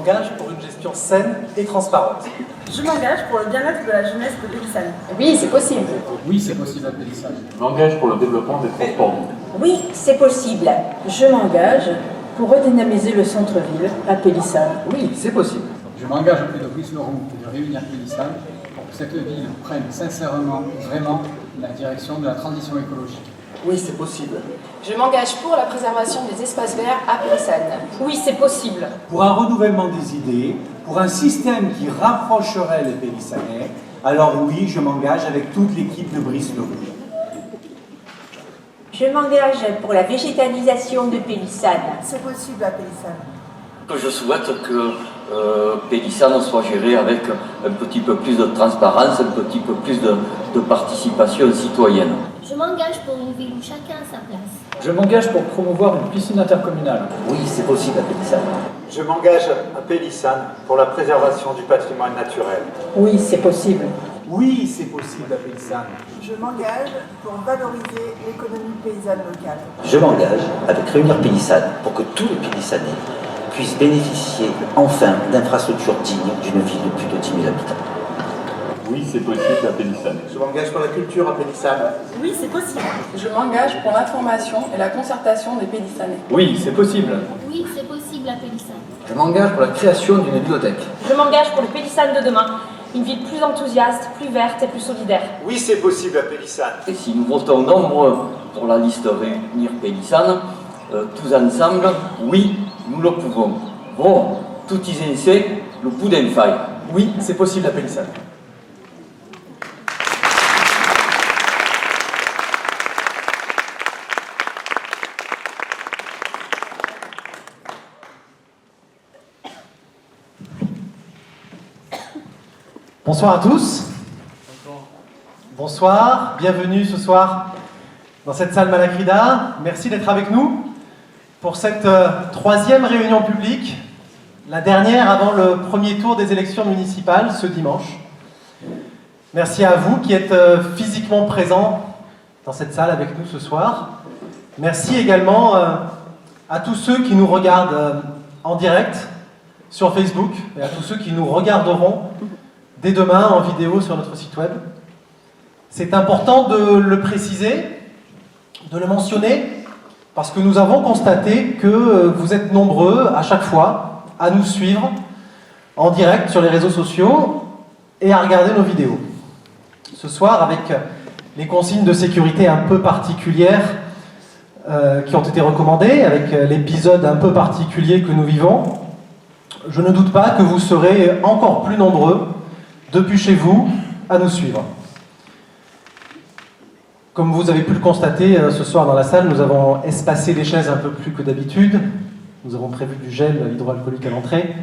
m'engage pour une gestion saine et transparente. Je m'engage pour le bien-être de la jeunesse de Pélissane. Oui, c'est possible. Oui, c'est possible à Pélissane. Je m'engage pour le développement des transports. Oui, c'est possible. Je m'engage pour redynamiser le centre-ville à Pélissane. Oui, c'est possible. Je m'engage auprès de Brice Leroux et de réunir Pélissane pour que cette ville prenne sincèrement, vraiment, la direction de la transition écologique. Oui, c'est possible. Je m'engage pour la préservation des espaces verts à Pélissane. Oui, c'est possible. Pour un renouvellement des idées, pour un système qui rapprocherait les Pélissanais, alors oui, je m'engage avec toute l'équipe de Brice Leroux. Je m'engage pour la végétalisation de Pélissane. C'est possible à Pélissane. Je souhaite que Pélissane soit gérée avec un petit peu plus de transparence, un petit peu plus de participation citoyenne. Je m'engage pour une ville où chacun a sa place. Je m'engage pour promouvoir une piscine intercommunale. Oui, c'est possible à Pélissane. Je m'engage à Pélissane pour la préservation du patrimoine naturel. Oui, c'est possible. Oui, c'est possible à Pélissane. Je m'engage pour valoriser l'économie paysanne locale. Je m'engage avec Réunir Pélissane pour que tous les Pélissanais puissent bénéficier enfin d'infrastructures dignes d'une ville de plus de 10 000 habitants. Oui, c'est possible à Pélissane. Je m'engage pour la culture à Pélissane. Oui, c'est possible. Je m'engage pour l'information et la concertation des Pélissanais. Oui, c'est possible. Oui, c'est possible à Pélissane. Je m'engage pour la création d'une bibliothèque. Je m'engage pour le Pélissane de demain. Une ville plus enthousiaste, plus verte et plus solidaire. Oui, c'est possible à Pélissane. Et si nous votons nombreux pour la liste Réunir Pélissane, tous ensemble, oui, nous le pouvons. Bon, tout y c'est le bout d'une faille. Oui, c'est possible à Pélissane. Bonsoir à tous. Bonsoir, bienvenue ce soir dans cette salle Malacrida. Merci d'être avec nous pour cette troisième réunion publique, la dernière avant le premier tour des élections municipales ce dimanche. Merci à vous qui êtes physiquement présents dans cette salle avec nous ce soir. Merci également à tous ceux qui nous regardent en direct sur Facebook et à tous ceux qui nous regarderont dès demain en vidéo sur notre site web. C'est important de le préciser, de le mentionner, parce que nous avons constaté que vous êtes nombreux à chaque fois à nous suivre en direct sur les réseaux sociaux et à regarder nos vidéos. Ce soir, avec les consignes de sécurité un peu particulières qui ont été recommandées, avec l'épisode un peu particulier que nous vivons, je ne doute pas que vous serez encore plus nombreux depuis chez vous à nous suivre. Comme vous avez pu le constater ce soir dans la salle, nous avons espacé les chaises un peu plus que d'habitude. Nous avons prévu du gel hydroalcoolique à l'entrée.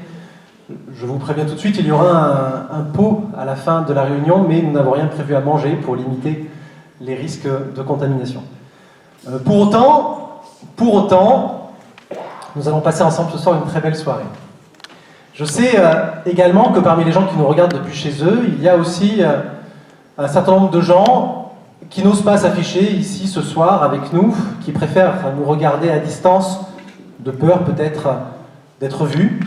Je vous préviens tout de suite, il y aura un pot à la fin de la réunion, mais nous n'avons rien prévu à manger pour limiter les risques de contamination. Pour autant, nous allons passer ensemble ce soir une très belle soirée. Je sais également que parmi les gens qui nous regardent depuis chez eux, il y a aussi un certain nombre de gens qui n'osent pas s'afficher ici ce soir avec nous, qui préfèrent nous regarder à distance, de peur peut-être d'être vus.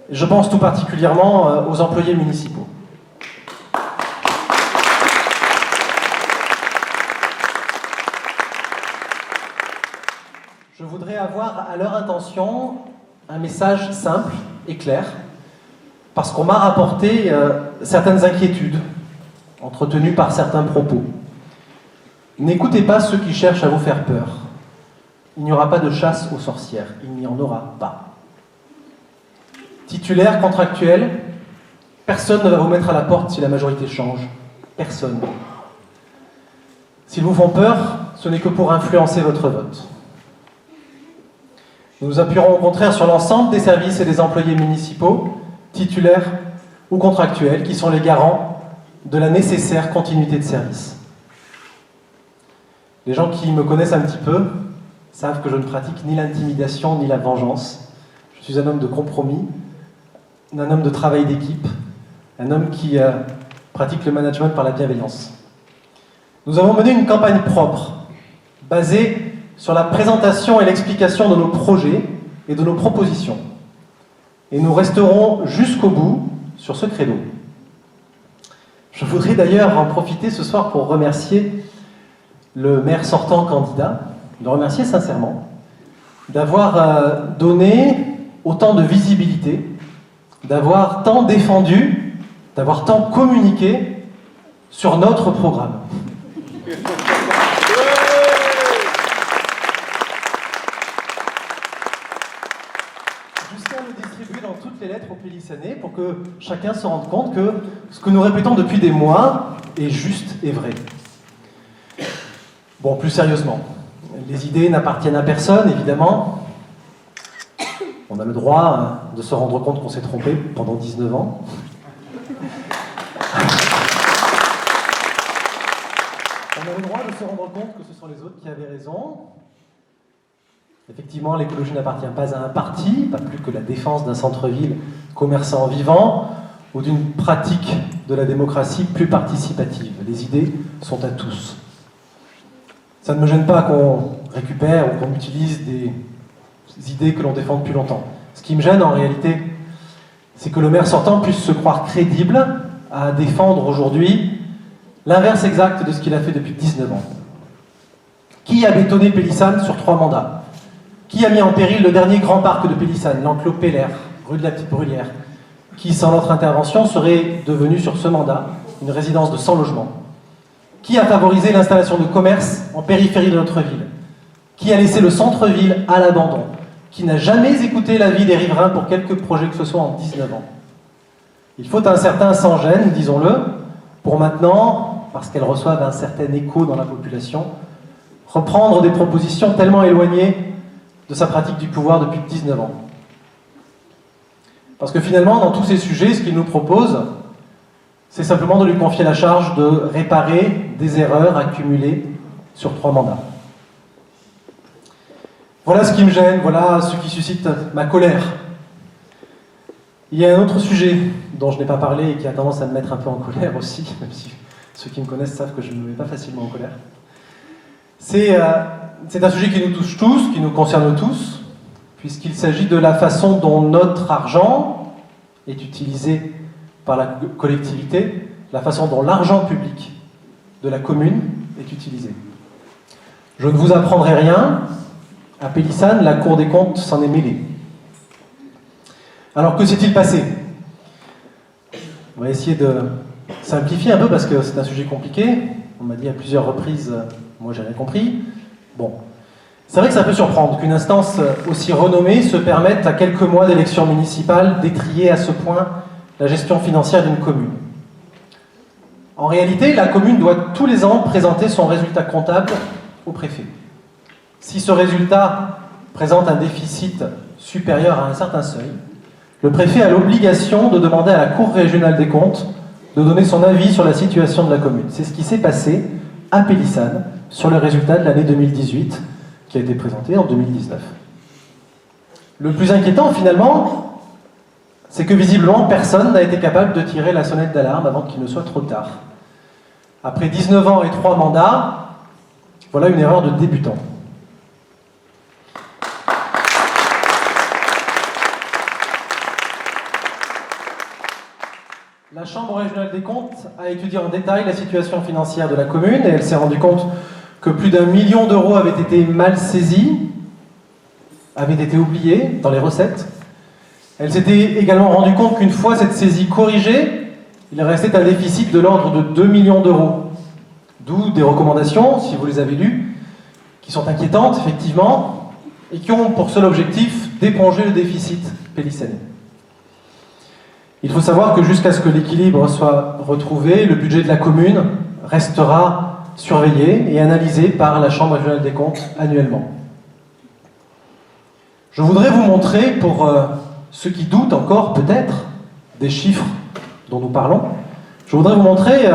Je pense tout particulièrement aux employés municipaux. Je voudrais avoir à leur intention un message simple et clair, parce qu'on m'a rapporté certaines inquiétudes entretenues par certains propos. N'écoutez pas ceux qui cherchent à vous faire peur. Il n'y aura pas de chasse aux sorcières, il n'y en aura pas. Titulaire, contractuel, personne ne va vous mettre à la porte si la majorité change. Personne. S'ils vous font peur, ce n'est que pour influencer votre vote. Nous nous appuierons au contraire sur l'ensemble des services et des employés municipaux, titulaires ou contractuels, qui sont les garants de la nécessaire continuité de service. Les gens qui me connaissent un petit peu savent que je ne pratique ni l'intimidation ni la vengeance. Je suis un homme de compromis, un homme de travail d'équipe, un homme qui pratique le management par la bienveillance. Nous avons mené une campagne propre, basée sur la présentation et l'explication de nos projets et de nos propositions. Et nous resterons jusqu'au bout sur ce credo. Je voudrais d'ailleurs en profiter ce soir pour remercier le maire sortant candidat, le remercier sincèrement, d'avoir donné autant de visibilité, d'avoir tant défendu, d'avoir tant communiqué sur notre programme. Jusqu'à le distribuer dans toutes les lettres aux Pélissanais pour que chacun se rende compte que ce que nous répétons depuis des mois est juste et vrai. Bon, plus sérieusement, les idées n'appartiennent à personne, évidemment. On a le droit de se rendre compte qu'on s'est trompé pendant 19 ans. On a le droit de se rendre compte que ce sont les autres qui avaient raison. Effectivement, l'écologie n'appartient pas à un parti, pas plus que la défense d'un centre-ville commerçant vivant ou d'une pratique de la démocratie plus participative. Les idées sont à tous. Ça ne me gêne pas qu'on récupère ou qu'on utilise des idées que l'on défend depuis longtemps. Ce qui me gêne en réalité, c'est que le maire sortant puisse se croire crédible à défendre aujourd'hui l'inverse exact de ce qu'il a fait depuis 19 ans. Qui a bétonné Pélissane sur 3 mandats? Qui a mis en péril le dernier grand parc de Pélissane, l'enclos Peller, rue de la Petite Bruyère, qui, sans notre intervention, serait devenu sur ce mandat une résidence de 100 logements? Qui a favorisé l'installation de commerces en périphérie de notre ville? Qui a laissé le centre-ville à l'abandon? Qui n'a jamais écouté l'avis des riverains pour quelque projet que ce soit en 19 ans? Il faut un certain sans-gêne, disons-le, pour maintenant, parce qu'elles reçoivent un certain écho dans la population, reprendre des propositions tellement éloignées de sa pratique du pouvoir depuis 19 ans. Parce que finalement, dans tous ces sujets, ce qu'il nous propose, c'est simplement de lui confier la charge de réparer des erreurs accumulées sur 3 mandats. Voilà ce qui me gêne, voilà ce qui suscite ma colère. Il y a un autre sujet dont je n'ai pas parlé et qui a tendance à me mettre un peu en colère aussi, même si ceux qui me connaissent savent que je ne me mets pas facilement en colère. C'est un sujet qui nous touche tous, qui nous concerne tous, puisqu'il s'agit de la façon dont notre argent est utilisé par la collectivité, la façon dont l'argent public de la commune est utilisé. Je ne vous apprendrai rien, à Pélissane, la Cour des comptes s'en est mêlée. Alors que s'est-il passé? On va essayer de simplifier un peu parce que c'est un sujet compliqué. On m'a dit à plusieurs reprises, moi j'ai rien compris. Bon, c'est vrai que ça peut surprendre qu'une instance aussi renommée se permette à quelques mois d'élections municipales d'étrier à ce point la gestion financière d'une commune. En réalité, la commune doit tous les ans présenter son résultat comptable au préfet. Si ce résultat présente un déficit supérieur à un certain seuil, le préfet a l'obligation de demander à la Cour régionale des comptes de donner son avis sur la situation de la commune. C'est ce qui s'est passé à Pélissane sur le résultat de l'année 2018 qui a été présenté en 2019. Le plus inquiétant finalement, c'est que visiblement personne n'a été capable de tirer la sonnette d'alarme avant qu'il ne soit trop tard. Après 19 ans et 3 mandats, voilà une erreur de débutant. La Chambre régionale des comptes a étudié en détail la situation financière de la commune et elle s'est rendue compte que plus d'1 million d'euros avaient été mal saisis, avaient été oubliés dans les recettes. Elle s'était également rendue compte qu'une fois cette saisie corrigée, il restait un déficit de l'ordre de 2 millions d'euros. D'où des recommandations, si vous les avez lues, qui sont inquiétantes, effectivement, et qui ont pour seul objectif d'éponger le déficit pélissanais. Il faut savoir que jusqu'à ce que l'équilibre soit retrouvé, le budget de la commune restera surveillé et analysé par la Chambre régionale des comptes annuellement. Je voudrais vous montrer, pour ceux qui doutent encore peut-être des chiffres dont nous parlons, je voudrais vous montrer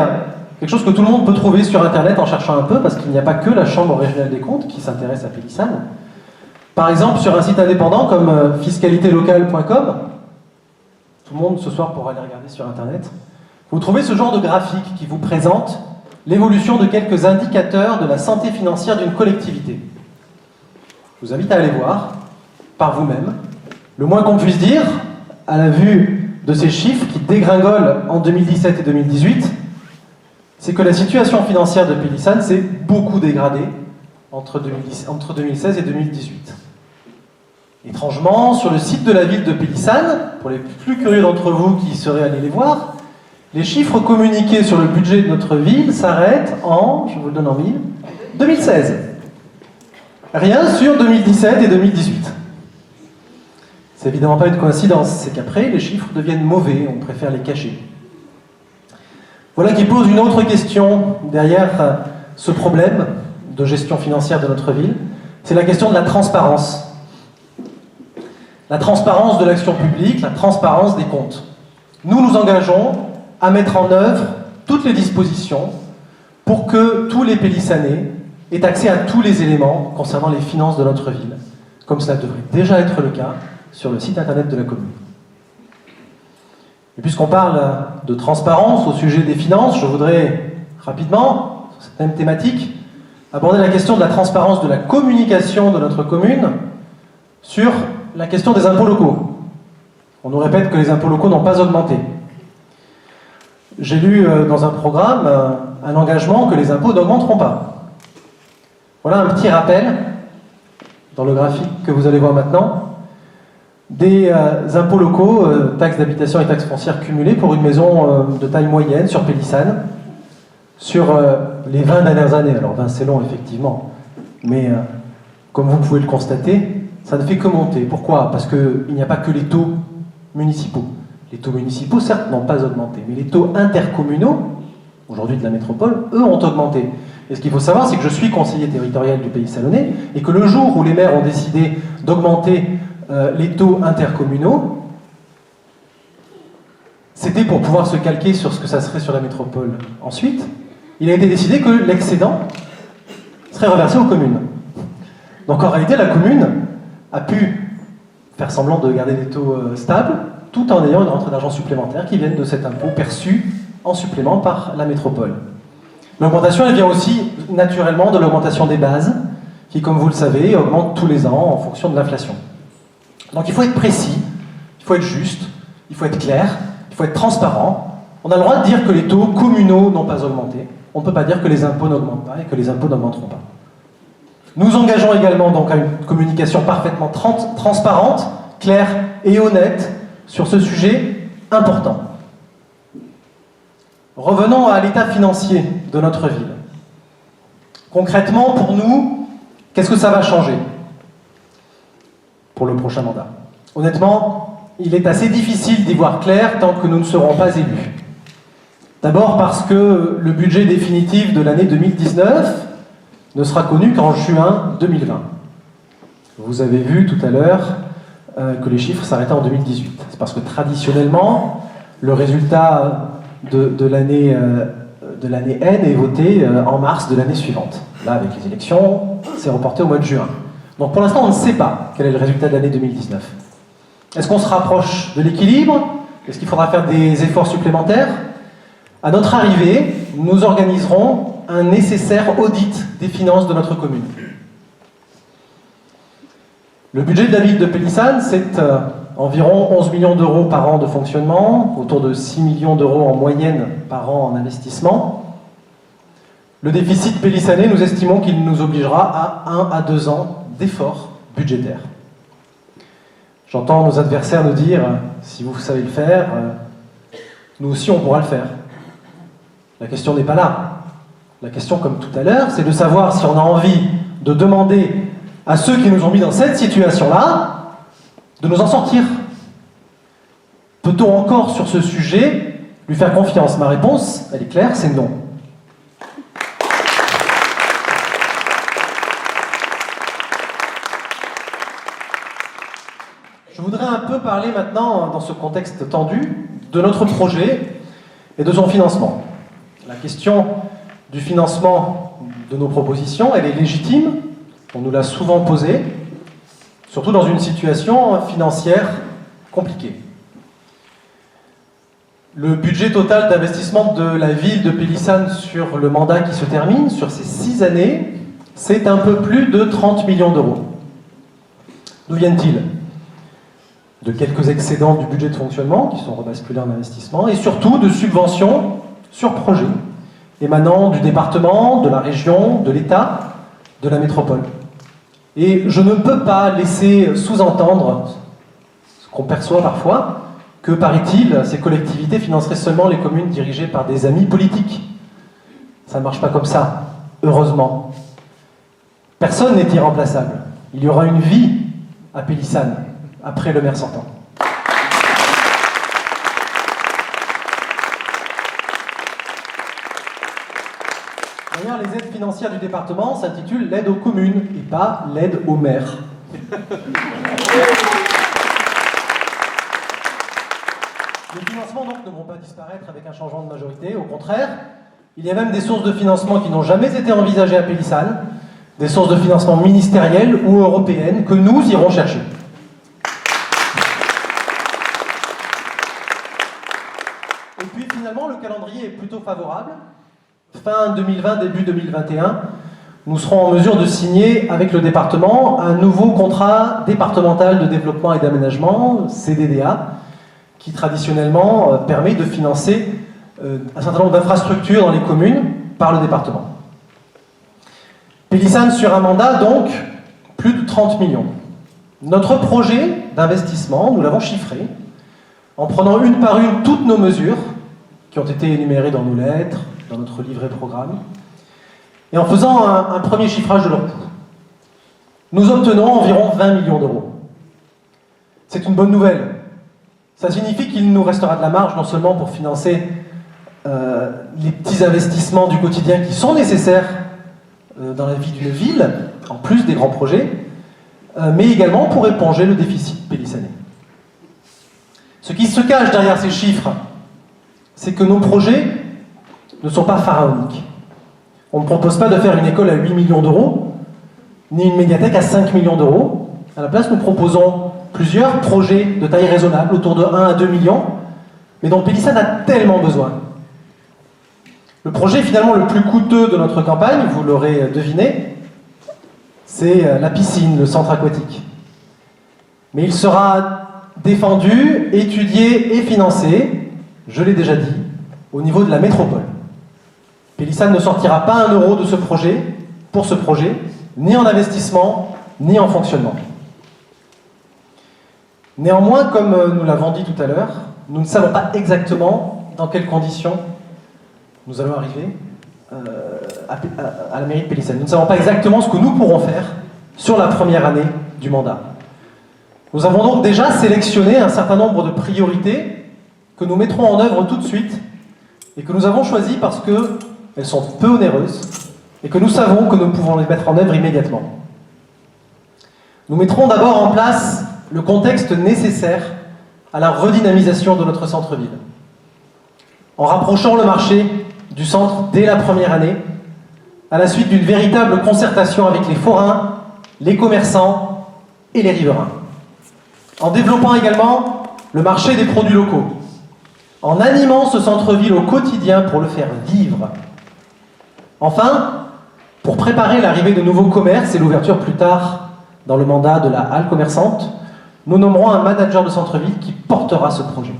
quelque chose que tout le monde peut trouver sur Internet en cherchant un peu, parce qu'il n'y a pas que la Chambre régionale des comptes qui s'intéresse à Pélissane. Par exemple, sur un site indépendant comme fiscalitélocale.com, tout le monde ce soir pourra aller regarder sur Internet, vous trouvez ce genre de graphique qui vous présente l'évolution de quelques indicateurs de la santé financière d'une collectivité. Je vous invite à aller voir par vous-même. Le moins qu'on puisse dire, à la vue de ces chiffres qui dégringolent en 2017 et 2018, c'est que la situation financière de Pélissan s'est beaucoup dégradée entre 2016 et 2018. Étrangement, sur le site de la ville de Pélissan, pour les plus curieux d'entre vous qui seraient allés les voir, les chiffres communiqués sur le budget de notre ville s'arrêtent en, je vous le donne en mille, 2016. Rien sur 2017 et 2018. C'est évidemment pas une coïncidence, c'est qu'après, les chiffres deviennent mauvais, on préfère les cacher. Voilà qui pose une autre question derrière ce problème de gestion financière de notre ville, c'est la question de la transparence. La transparence de l'action publique, la transparence des comptes. Nous nous engageons à mettre en œuvre toutes les dispositions pour que tous les Pélissanais aient accès à tous les éléments concernant les finances de notre ville, comme cela devrait déjà être le cas sur le site internet de la commune. Et puisqu'on parle de transparence au sujet des finances, je voudrais rapidement, sur cette même thématique, aborder la question de la transparence de la communication de notre commune sur la question des impôts locaux. On nous répète que les impôts locaux n'ont pas augmenté. J'ai lu dans un programme un engagement que les impôts n'augmenteront pas. Voilà un petit rappel, dans le graphique que vous allez voir maintenant, des impôts locaux, taxes d'habitation et taxes foncières cumulées pour une maison de taille moyenne sur Pélissan, sur les 20 dernières années. Alors 20 c'est long effectivement, mais comme vous pouvez le constater, ça ne fait que monter. Pourquoi? Parce qu'il n'y a pas que les taux municipaux. Les taux municipaux, certes, n'ont pas augmenté, mais les taux intercommunaux, aujourd'hui de la métropole, eux ont augmenté. Et ce qu'il faut savoir, c'est que je suis conseiller territorial du Pays Salonnais, et que le jour où les maires ont décidé d'augmenter les taux intercommunaux, c'était pour pouvoir se calquer sur ce que ça serait sur la métropole ensuite. Il a été décidé que l'excédent serait reversé aux communes. Donc en réalité, la commune a pu faire semblant de garder des taux stables, tout en ayant une rentrée d'argent supplémentaire qui viennent de cet impôt perçu en supplément par la métropole. L'augmentation, elle vient aussi naturellement de l'augmentation des bases, qui, comme vous le savez, augmente tous les ans en fonction de l'inflation. Donc il faut être précis, il faut être juste, il faut être clair, il faut être transparent. On a le droit de dire que les taux communaux n'ont pas augmenté. On ne peut pas dire que les impôts n'augmentent pas et que les impôts n'augmenteront pas. Nous engageons également donc à une communication parfaitement transparente, claire et honnête sur ce sujet important. Revenons à l'état financier de notre ville. Concrètement, pour nous, qu'est-ce que ça va changer pour le prochain mandat? Honnêtement, il est assez difficile d'y voir clair tant que nous ne serons pas élus. D'abord parce que le budget définitif de l'année 2019 ne sera connu qu'en juin 2020. Vous avez vu tout à l'heure que les chiffres s'arrêtaient en 2018. C'est parce que traditionnellement, le résultat de l'année N est voté en mars de l'année suivante. Là, avec les élections, c'est reporté au mois de juin. Donc pour l'instant, on ne sait pas quel est le résultat de l'année 2019. Est-ce qu'on se rapproche de l'équilibre? Est-ce qu'il faudra faire des efforts supplémentaires? À notre arrivée, nous organiserons un nécessaire audit des finances de notre commune. Le budget de la ville de Pélissan, c'est environ 11 millions d'euros par an de fonctionnement, autour de 6 millions d'euros en moyenne par an en investissement. Le déficit pélissanais, nous estimons qu'il nous obligera à 1 à 2 ans d'efforts budgétaires. J'entends nos adversaires nous dire, si vous savez le faire, nous aussi on pourra le faire. La question n'est pas là. La question, comme tout à l'heure, c'est de savoir si on a envie de demander à ceux qui nous ont mis dans cette situation-là de nous en sortir. Peut-on encore, sur ce sujet, lui faire confiance? Ma réponse, elle est claire, c'est non. Je voudrais un peu parler maintenant, dans ce contexte tendu, de notre projet et de son financement. La question du financement de nos propositions, elle est légitime, on nous l'a souvent posée, surtout dans une situation financière compliquée. Le budget total d'investissement de la ville de Pélissan sur le mandat qui se termine, sur ces 6 années, c'est un peu plus de 30 millions d'euros. D'où viennent-ils? de quelques excédents du budget de fonctionnement qui sont rebasculés en investissement, et surtout de subventions sur projet émanant du département, de la région, de l'État, de la métropole. Et je ne peux pas laisser sous-entendre ce qu'on perçoit parfois, que, paraît-il, ces collectivités financeraient seulement les communes dirigées par des amis politiques. Ça ne marche pas comme ça, heureusement. Personne n'est irremplaçable. Il y aura une vie à Pélissane, après le maire sortant. D'ailleurs, les aides financières du département s'intitulent l'aide aux communes et pas l'aide aux maires. Les financements donc ne vont pas disparaître avec un changement de majorité, au contraire, il y a même des sources de financement qui n'ont jamais été envisagées à Pélissane, des sources de financement ministérielles ou européennes que nous irons chercher. Et puis finalement, le calendrier est plutôt favorable. Fin 2020, début 2021, nous serons en mesure de signer avec le département un nouveau contrat départemental de développement et d'aménagement, CDDA, qui traditionnellement permet de financer un certain nombre d'infrastructures dans les communes par le département. Pélissane sur un mandat, donc, plus de 30 millions. Notre projet d'investissement, nous l'avons chiffré, en prenant une par une toutes nos mesures, qui ont été énumérées dans nos lettres, dans notre livret programme, et en faisant un premier chiffrage de leur coût. Nous obtenons environ 20 millions d'euros. C'est une bonne nouvelle. Ça signifie qu'il nous restera de la marge, non seulement pour financer les petits investissements du quotidien qui sont nécessaires dans la vie d'une ville, en plus des grands projets, mais également pour éponger le déficit pélissanais. Ce qui se cache derrière ces chiffres, c'est que nos projets ne sont pas pharaoniques. On ne propose pas de faire une école à 8 millions d'euros, ni une médiathèque à 5 millions d'euros. À la place, nous proposons plusieurs projets de taille raisonnable, autour de 1 à 2 millions, mais dont Pélissane a tellement besoin. Le projet finalement le plus coûteux de notre campagne, vous l'aurez deviné, c'est la piscine, le centre aquatique. Mais il sera défendu, étudié et financé, je l'ai déjà dit, au niveau de la métropole. Pélissane ne sortira pas 1 euro de ce projet, pour ce projet, ni en investissement, ni en fonctionnement. Néanmoins, comme nous l'avons dit tout à l'heure, nous ne savons pas exactement dans quelles conditions nous allons arriver à la mairie de Pélissane. Nous ne savons pas exactement ce que nous pourrons faire sur la première année du mandat. Nous avons donc déjà sélectionné un certain nombre de priorités que nous mettrons en œuvre tout de suite et que nous avons choisies parce qu'elles sont peu onéreuses et que nous savons que nous pouvons les mettre en œuvre immédiatement. Nous mettrons d'abord en place le contexte nécessaire à la redynamisation de notre centre-ville, en rapprochant le marché du centre dès la première année, à la suite d'une véritable concertation avec les forains, les commerçants et les riverains. En développant également le marché des produits locaux, en animant ce centre-ville au quotidien pour le faire vivre. Enfin, pour préparer l'arrivée de nouveaux commerces et l'ouverture plus tard dans le mandat de la halle commerçante, nous nommerons un manager de centre-ville qui portera ce projet.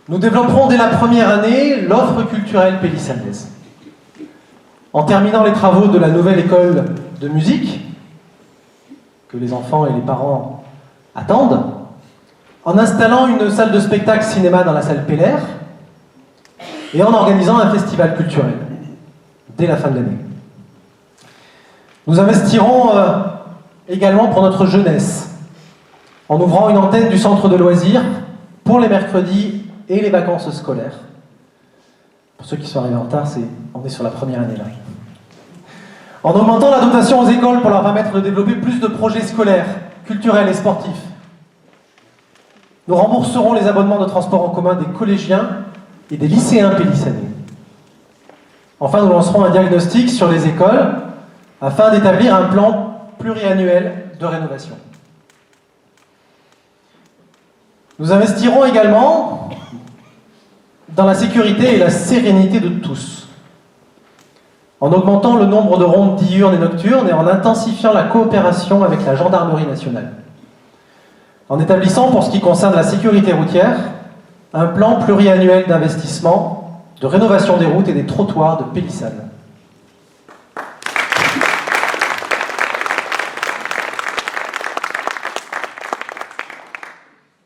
Nous développerons dès la première année l'offre culturelle pélissanaise. En terminant les travaux de la nouvelle école de musique, que les enfants et les parents attendent, en installant une salle de spectacle cinéma dans la salle Pellaire, et en organisant un festival culturel, dès la fin de l'année. Nous investirons également pour notre jeunesse, en ouvrant une antenne du centre de loisirs pour les mercredis et les vacances scolaires. Pour ceux qui sont arrivés en retard, on est sur la première année là. En augmentant la dotation aux écoles pour leur permettre de développer plus de projets scolaires, culturels et sportifs. Nous rembourserons les abonnements de transport en commun des collégiens et des lycéens pélissanais. Enfin, nous lancerons un diagnostic sur les écoles afin d'établir un plan pluriannuel de rénovation. Nous investirons également dans la sécurité et la sérénité de tous, en augmentant le nombre de rondes diurnes et nocturnes et en intensifiant la coopération avec la gendarmerie nationale. en établissant, pour ce qui concerne la sécurité routière, un plan pluriannuel d'investissement, de rénovation des routes et des trottoirs de Pélissane.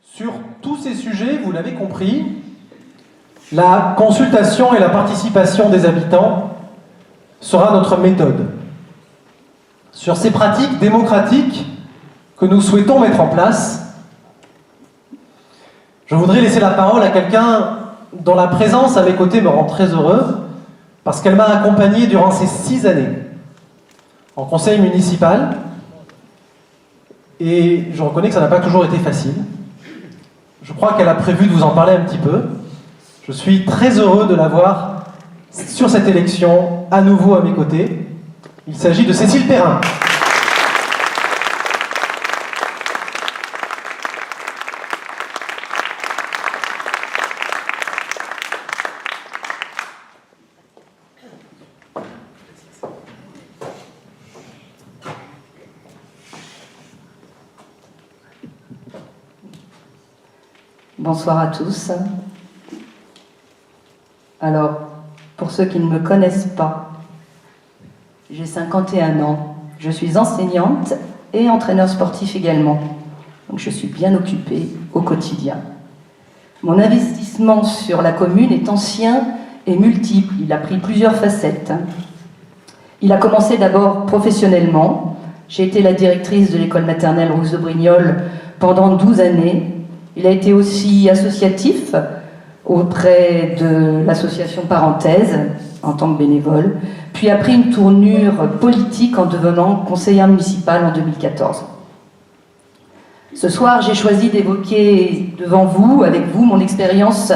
Sur tous ces sujets, vous l'avez compris, la consultation et la participation des habitants sera notre méthode. Sur ces pratiques démocratiques que nous souhaitons mettre en place, je voudrais laisser la parole à quelqu'un dont la présence à mes côtés me rend très heureux, parce qu'elle m'a accompagné durant ces 6 années en conseil municipal, et je reconnais que ça n'a pas toujours été facile. Je crois qu'elle a prévu de vous en parler un petit peu. Je suis très heureux de la voir sur cette élection à nouveau à mes côtés. Il s'agit de Cécile Perrin. Bonsoir à tous. Alors, pour ceux qui ne me connaissent pas, j'ai 51 ans, je suis enseignante et entraîneur sportif également. Donc je suis bien occupée au quotidien. Mon investissement sur la commune est ancien et multiple, il a pris plusieurs facettes. Il a commencé d'abord professionnellement. J'ai été la directrice de l'école maternelle Rose de Brignoles pendant 12 années. Il a été aussi associatif auprès de l'association Parenthèse en tant que bénévole, puis a pris une tournure politique en devenant conseillère municipale en 2014. Ce soir, j'ai choisi d'évoquer devant vous, avec vous, mon expérience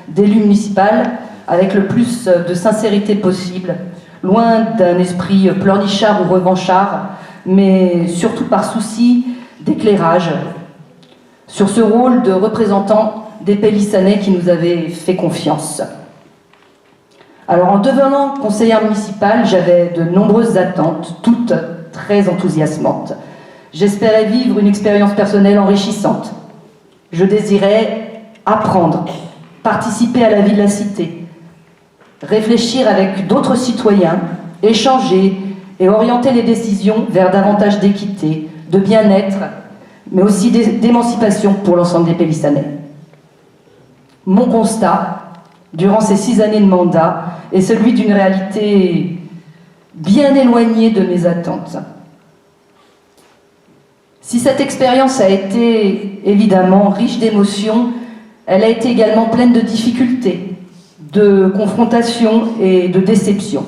d'élu municipal avec le plus de sincérité possible, loin d'un esprit pleurnichard ou revanchard, mais surtout par souci d'éclairage sur ce rôle de représentant des Pélissanais qui nous avaient fait confiance. Alors, en devenant conseillère municipale, j'avais de nombreuses attentes, toutes très enthousiasmantes. J'espérais vivre une expérience personnelle enrichissante. Je désirais apprendre, participer à la vie de la cité, réfléchir avec d'autres citoyens, échanger et orienter les décisions vers davantage d'équité, de bien-être, mais aussi d'émancipation pour l'ensemble des Pélissanais. Mon constat, durant ces 6 années de mandat, est celui d'une réalité bien éloignée de mes attentes. Si cette expérience a été évidemment riche d'émotions, elle a été également pleine de difficultés, de confrontations et de déceptions.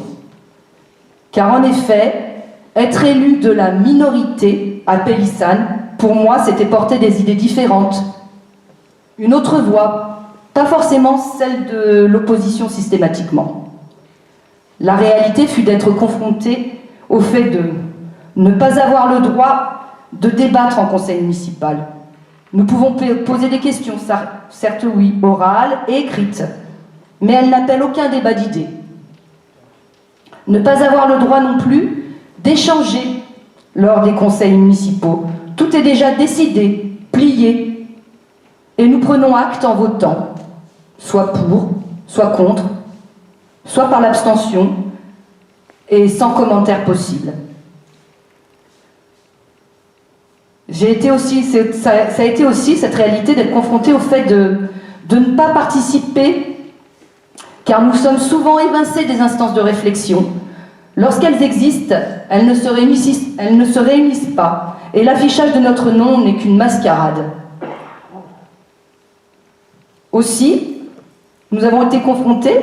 Car en effet, être élu de la minorité à Pélissane, pour moi, c'était porter des idées différentes, une autre voie, pas forcément celle de l'opposition systématiquement. La réalité fut d'être confronté au fait de ne pas avoir le droit de débattre en conseil municipal. Nous pouvons poser des questions, certes oui, orales et écrites, mais elles n'appellent aucun débat d'idées. Ne pas avoir le droit non plus d'échanger lors des conseils municipaux. Tout est déjà décidé, plié, et nous prenons acte en votant, soit pour, soit contre, soit par l'abstention, et sans commentaire possible. Ça a été aussi cette réalité d'être confronté au fait de ne pas participer, car nous sommes souvent évincés des instances de réflexion. Lorsqu'elles existent, elles ne se réunissent pas, et l'affichage de notre nom n'est qu'une mascarade. Aussi, nous avons été confrontés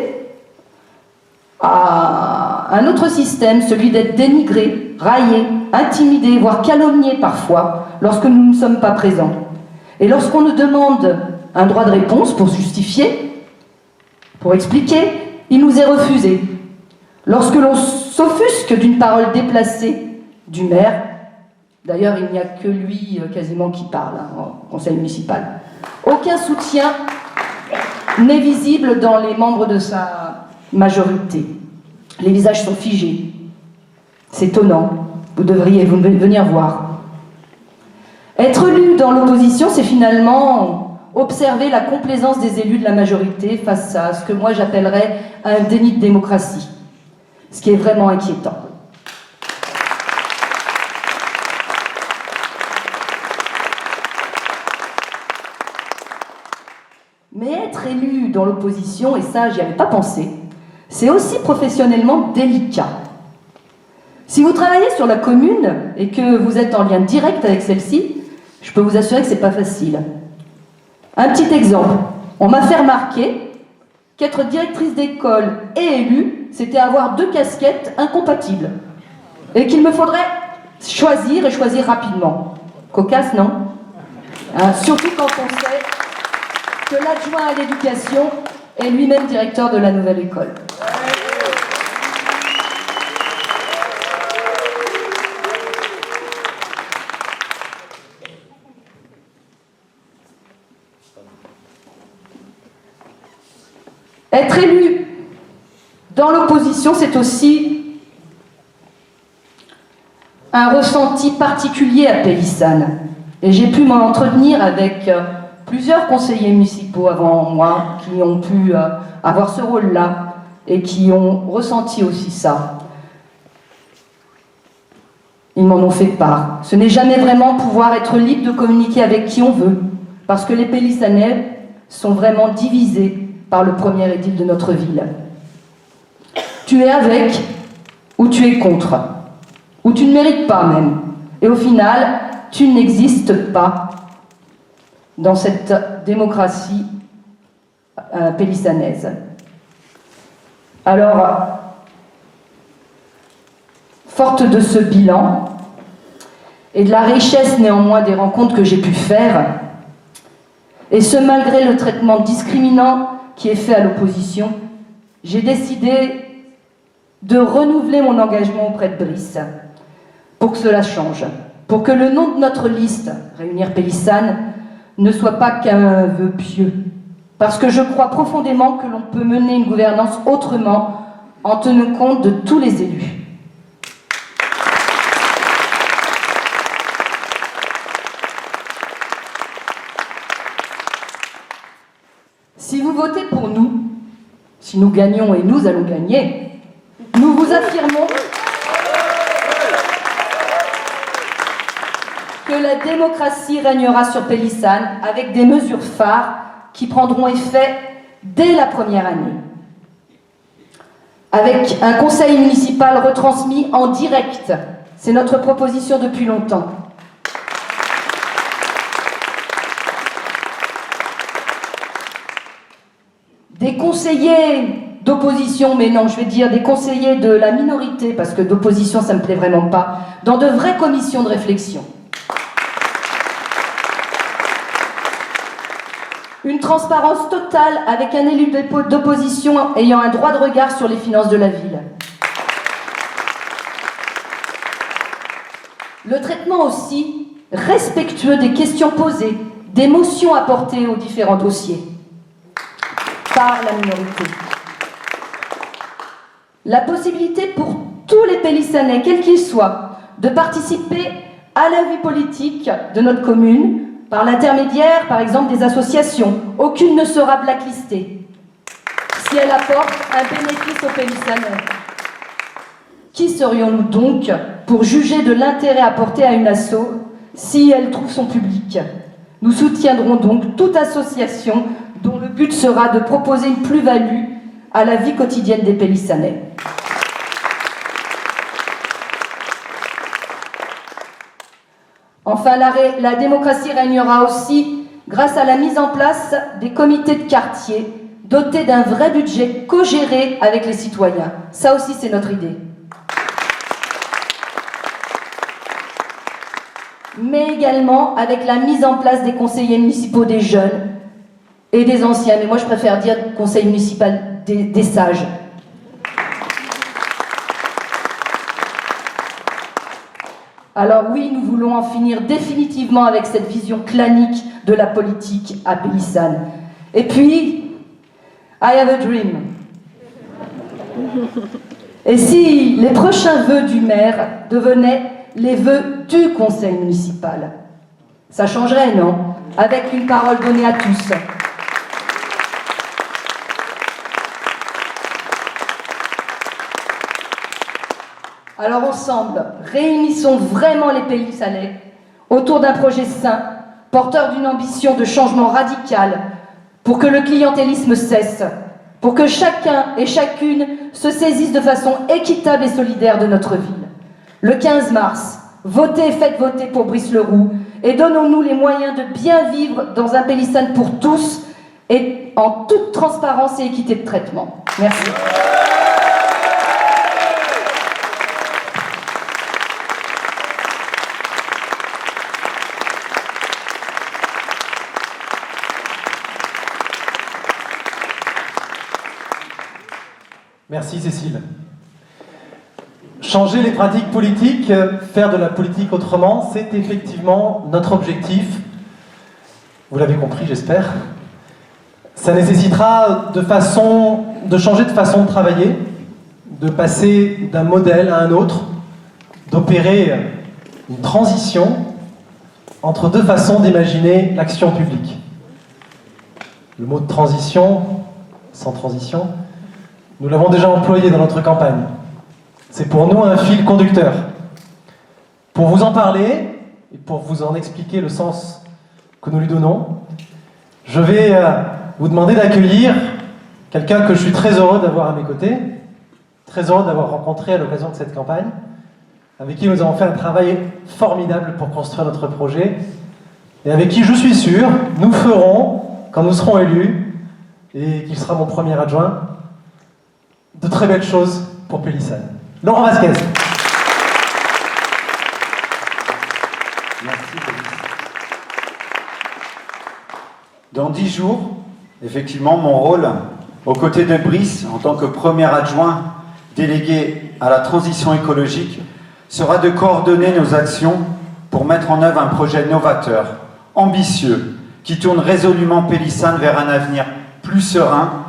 à un autre système, celui d'être dénigrés, raillés, intimidés, voire calomniés parfois, lorsque nous ne sommes pas présents. Et lorsqu'on nous demande un droit de réponse pour justifier, pour expliquer, il nous est refusé. Lorsque l'on s'offusque d'une parole déplacée du maire, d'ailleurs il n'y a que lui quasiment qui parle en conseil municipal, aucun soutien n'est visible dans les membres de sa majorité. Les visages sont figés. C'est étonnant. Vous devriez venir voir. Être élu dans l'opposition, c'est finalement observer la complaisance des élus de la majorité face à ce que moi j'appellerais un déni de démocratie, ce qui est vraiment inquiétant. Mais être élu dans l'opposition, et ça j'y avais pas pensé, c'est aussi professionnellement délicat. Si vous travaillez sur la commune et que vous êtes en lien direct avec celle-ci, je peux vous assurer que c'est pas facile. Un petit exemple, on m'a fait remarquer qu'être directrice d'école et élue, c'était avoir 2 casquettes incompatibles. Et qu'il me faudrait choisir et choisir rapidement. Cocasse, non? Surtout quand on sait que l'adjoint à l'éducation est lui-même directeur de la nouvelle école. Être élu dans l'opposition, c'est aussi un ressenti particulier à Pélissane. Et j'ai pu m'en entretenir avec plusieurs conseillers municipaux avant moi qui ont pu avoir ce rôle-là et qui ont ressenti aussi ça. Ils m'en ont fait part. Ce n'est jamais vraiment pouvoir être libre de communiquer avec qui on veut, parce que les Pélissanais sont vraiment divisés par le premier édile de notre ville. Tu es avec ou tu es contre, ou tu ne mérites pas même. Et au final, tu n'existes pas dans cette démocratie pélissanaise. Alors, forte de ce bilan et de la richesse néanmoins des rencontres que j'ai pu faire, et ce malgré le traitement discriminant qui est fait à l'opposition, j'ai décidé de renouveler mon engagement auprès de Brice pour que cela change, pour que le nom de notre liste, Réunir Pélissane, ne soit pas qu'un vœu pieux, parce que je crois profondément que l'on peut mener une gouvernance autrement en tenant compte de tous les élus. Si vous votez pour nous, si nous gagnons et nous allons gagner, nous vous affirmons que la démocratie régnera sur Pélissane avec des mesures phares qui prendront effet dès la première année. Avec un conseil municipal retransmis en direct, c'est notre proposition depuis longtemps. Des conseillers d'opposition, mais non, je vais dire des conseillers de la minorité, parce que d'opposition, ça ne me plaît vraiment pas, dans de vraies commissions de réflexion. Une transparence totale avec un élu d'opposition ayant un droit de regard sur les finances de la ville. Le traitement aussi respectueux des questions posées, des motions apportées aux différents dossiers par la minorité. La possibilité pour tous les Pélissanais, quels qu'ils soient, de participer à la vie politique de notre commune par l'intermédiaire, par exemple, des associations. Aucune ne sera blacklistée si elle apporte un bénéfice aux Pélissanais. Qui serions-nous donc pour juger de l'intérêt apporté à une asso si elle trouve son public? Nous soutiendrons donc toute association dont le but sera de proposer une plus-value à la vie quotidienne des Pélissanais. Enfin, la démocratie régnera aussi grâce à la mise en place des comités de quartier dotés d'un vrai budget co-géré avec les citoyens. Ça aussi, c'est notre idée. Mais également avec la mise en place des conseillers municipaux des jeunes et des anciens. Mais moi, je préfère dire conseil municipal des sages. Alors oui, nous voulons en finir définitivement avec cette vision clanique de la politique à Pélissane. Et puis, I have a dream. Et si les prochains vœux du maire devenaient les vœux du conseil municipal? Ça changerait, non? Avec une parole donnée à tous. Alors ensemble, réunissons vraiment les Pélissanais autour d'un projet sain, porteur d'une ambition de changement radical, pour que le clientélisme cesse, pour que chacun et chacune se saisisse de façon équitable et solidaire de notre ville. Le 15 mars, votez et faites voter pour Brice Leroux et donnons-nous les moyens de bien vivre dans un Pélissane pour tous et en toute transparence et équité de traitement. Merci. Merci Cécile. Changer les pratiques politiques, faire de la politique autrement, c'est effectivement notre objectif. Vous l'avez compris, j'espère. Ça nécessitera de changer de façon de travailler, de passer d'un modèle à un autre, d'opérer une transition entre deux façons d'imaginer l'action publique. Le mot de transition, sans transition, nous l'avons déjà employé dans notre campagne. C'est pour nous un fil conducteur. Pour vous en parler et pour vous en expliquer le sens que nous lui donnons, je vais vous demander d'accueillir quelqu'un que je suis très heureux d'avoir à mes côtés, très heureux d'avoir rencontré à l'occasion de cette campagne, avec qui nous avons fait un travail formidable pour construire notre projet, et avec qui, je suis sûr, nous ferons, quand nous serons élus, et qu'il sera mon premier adjoint, de très belles choses pour Pélissane. Laurent Vasquez. Merci, Brice. Dans 10 jours, effectivement, mon rôle, aux côtés de Brice, en tant que premier adjoint délégué à la transition écologique, sera de coordonner nos actions pour mettre en œuvre un projet novateur, ambitieux, qui tourne résolument Pélissane vers un avenir plus serein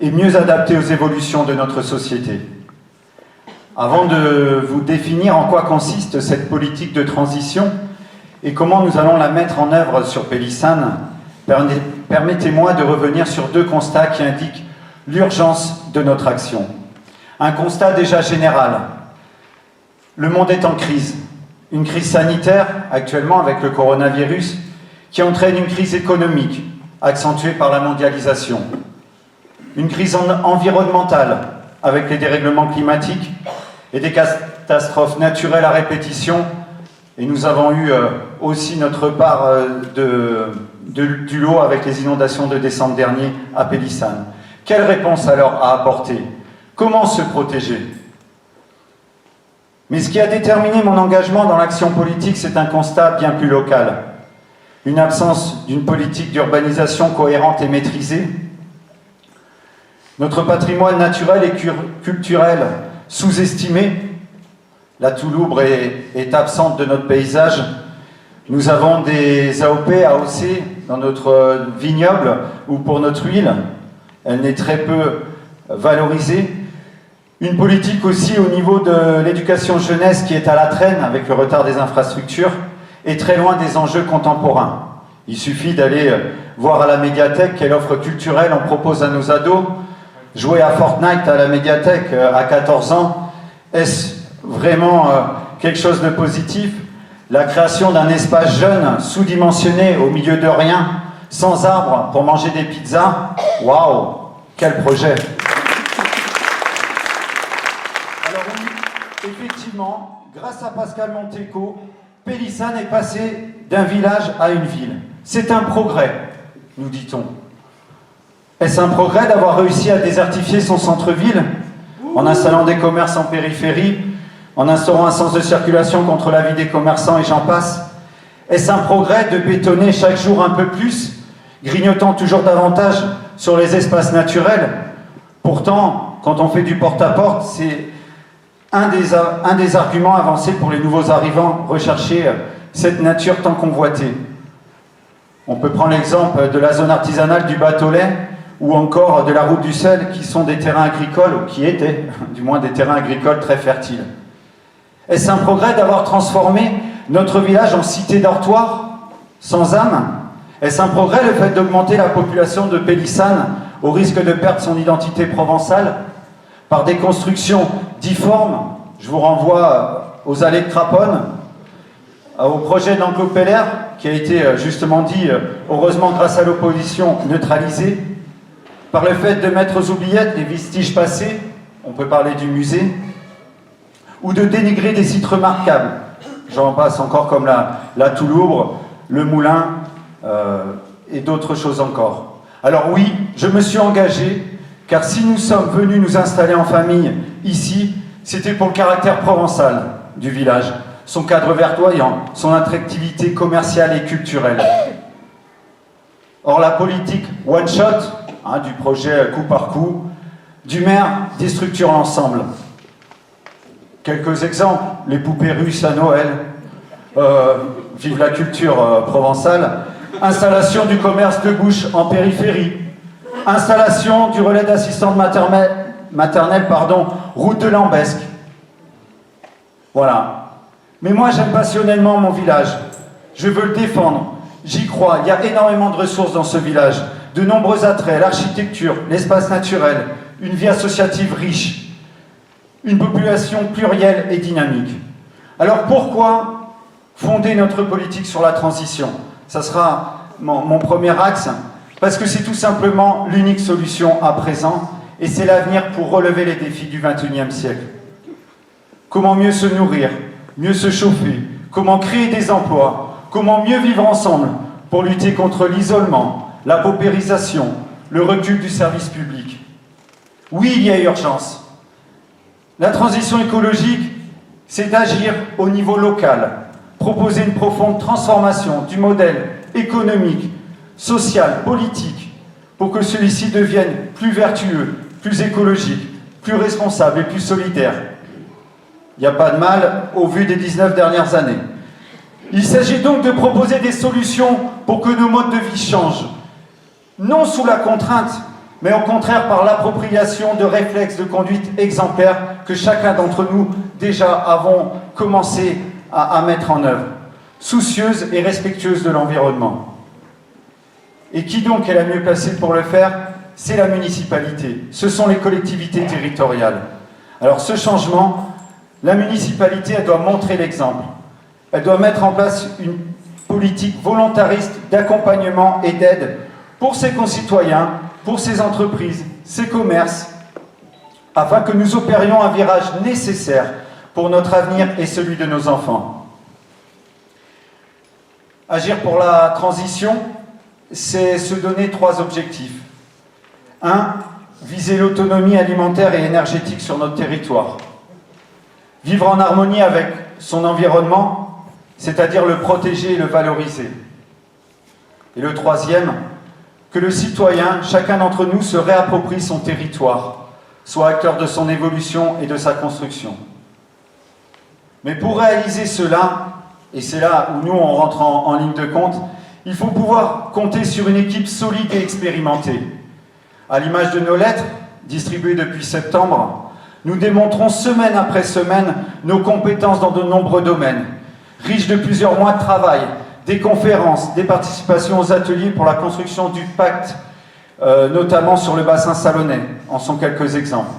et mieux adapté aux évolutions de notre société. Avant de vous définir en quoi consiste cette politique de transition et comment nous allons la mettre en œuvre sur Pélissane, permettez-moi de revenir sur deux constats qui indiquent l'urgence de notre action. Un constat déjà général. Le monde est en crise. Une crise sanitaire, actuellement avec le coronavirus, qui entraîne une crise économique, accentuée par la mondialisation. Une crise environnementale, avec les dérèglements climatiques et des catastrophes naturelles à répétition. Et nous avons eu aussi notre part du lot avec les inondations de décembre dernier à Pélissane. Quelle réponse alors à apporter? Comment se protéger? Mais ce qui a déterminé mon engagement dans l'action politique, c'est un constat bien plus local. Une absence d'une politique d'urbanisation cohérente et maîtrisée. Notre patrimoine naturel et culturel sous-estimé. La Touloubre est absente de notre paysage. Nous avons des AOP, AOC dans notre vignoble ou pour notre huile. Elle n'est très peu valorisée. Une politique aussi au niveau de l'éducation jeunesse qui est à la traîne avec le retard des infrastructures et très loin des enjeux contemporains. Il suffit d'aller voir à la médiathèque quelle offre culturelle on propose à nos ados. Jouer à Fortnite à la médiathèque à 14 ans, est-ce vraiment quelque chose de positif? La création d'un espace jeune, sous-dimensionné, au milieu de rien, sans arbres, pour manger des pizzas, waouh, quel projet! Alors oui, effectivement, grâce à Pascal Monteco, Pélissane est passé d'un village à une ville. C'est un progrès, nous dit-on. Est-ce un progrès d'avoir réussi à désertifier son centre-ville en installant des commerces en périphérie, en instaurant un sens de circulation contre la vie des commerçants et j'en passe? Est-ce un progrès de bétonner chaque jour un peu plus, grignotant toujours davantage sur les espaces naturels? Pourtant, quand on fait du porte-à-porte, c'est un des arguments avancés pour les nouveaux arrivants, rechercher cette nature tant convoitée. On peut prendre l'exemple de la zone artisanale du Batolais, ou encore de la route du sel, qui sont des terrains agricoles, ou qui étaient, du moins des terrains agricoles très fertiles. Est-ce un progrès d'avoir transformé notre village en cité dortoir? Sans âme? Est-ce un progrès le fait d'augmenter la population de Pélissane au risque de perdre son identité provençale par des constructions difformes? Je vous renvoie aux allées de Craponne, au projet d'Enclos Peller, qui a été justement dit, heureusement grâce à l'opposition, neutralisé, par le fait de mettre aux oubliettes les vestiges passés, on peut parler du musée, ou de dénigrer des sites remarquables. J'en passe encore comme la Touloure, le Moulin et d'autres choses encore. Alors oui, je me suis engagé, car si nous sommes venus nous installer en famille ici, c'était pour le caractère provençal du village, son cadre verdoyant, son attractivité commerciale et culturelle. Or la politique one-shot, du projet coup par coup, du maire déstructure l'ensemble. Quelques exemples, les poupées russes à Noël, vive la culture provençale, installation du commerce de bouche en périphérie, installation du relais d'assistante maternelle, route de Lambesque. Voilà. Mais moi j'aime passionnellement mon village, je veux le défendre, j'y crois, il y a énormément de ressources dans ce village, de nombreux attraits, l'architecture, l'espace naturel, une vie associative riche, une population plurielle et dynamique. Alors pourquoi fonder notre politique sur la transition? Ça sera mon premier axe, parce que c'est tout simplement l'unique solution à présent, et c'est l'avenir pour relever les défis du XXIe siècle. Comment mieux se nourrir, mieux se chauffer, comment créer des emplois, comment mieux vivre ensemble pour lutter contre l'isolement, la paupérisation, le recul du service public. Oui, il y a urgence. La transition écologique, c'est d'agir au niveau local, proposer une profonde transformation du modèle économique, social, politique, pour que celui-ci devienne plus vertueux, plus écologique, plus responsable et plus solidaire. Il n'y a pas de mal au vu des 19 dernières années. Il s'agit donc de proposer des solutions pour que nos modes de vie changent, non sous la contrainte, mais au contraire par l'appropriation de réflexes de conduite exemplaires que chacun d'entre nous déjà avons commencé à mettre en œuvre, soucieuse et respectueuse de l'environnement. Et qui donc est la mieux placée pour le faire? C'est la municipalité, ce sont les collectivités territoriales. Alors ce changement, la municipalité, elle doit montrer l'exemple. Elle doit mettre en place une politique volontariste d'accompagnement et d'aide pour ses concitoyens, pour ses entreprises, ses commerces, afin que nous opérions un virage nécessaire pour notre avenir et celui de nos enfants. Agir pour la transition, c'est se donner 3 objectifs. 1. Viser l'autonomie alimentaire et énergétique sur notre territoire. Vivre en harmonie avec son environnement, c'est-à-dire le protéger et le valoriser. Et le 3e, que le citoyen, chacun d'entre nous, se réapproprie son territoire, soit acteur de son évolution et de sa construction. Mais pour réaliser cela, et c'est là où nous on rentre en ligne de compte, il faut pouvoir compter sur une équipe solide et expérimentée. À l'image de nos lettres, distribuées depuis septembre, nous démontrons semaine après semaine nos compétences dans de nombreux domaines, riches de plusieurs mois de travail, des conférences, des participations aux ateliers pour la construction du pacte, notamment sur le bassin salonnais, en sont quelques exemples.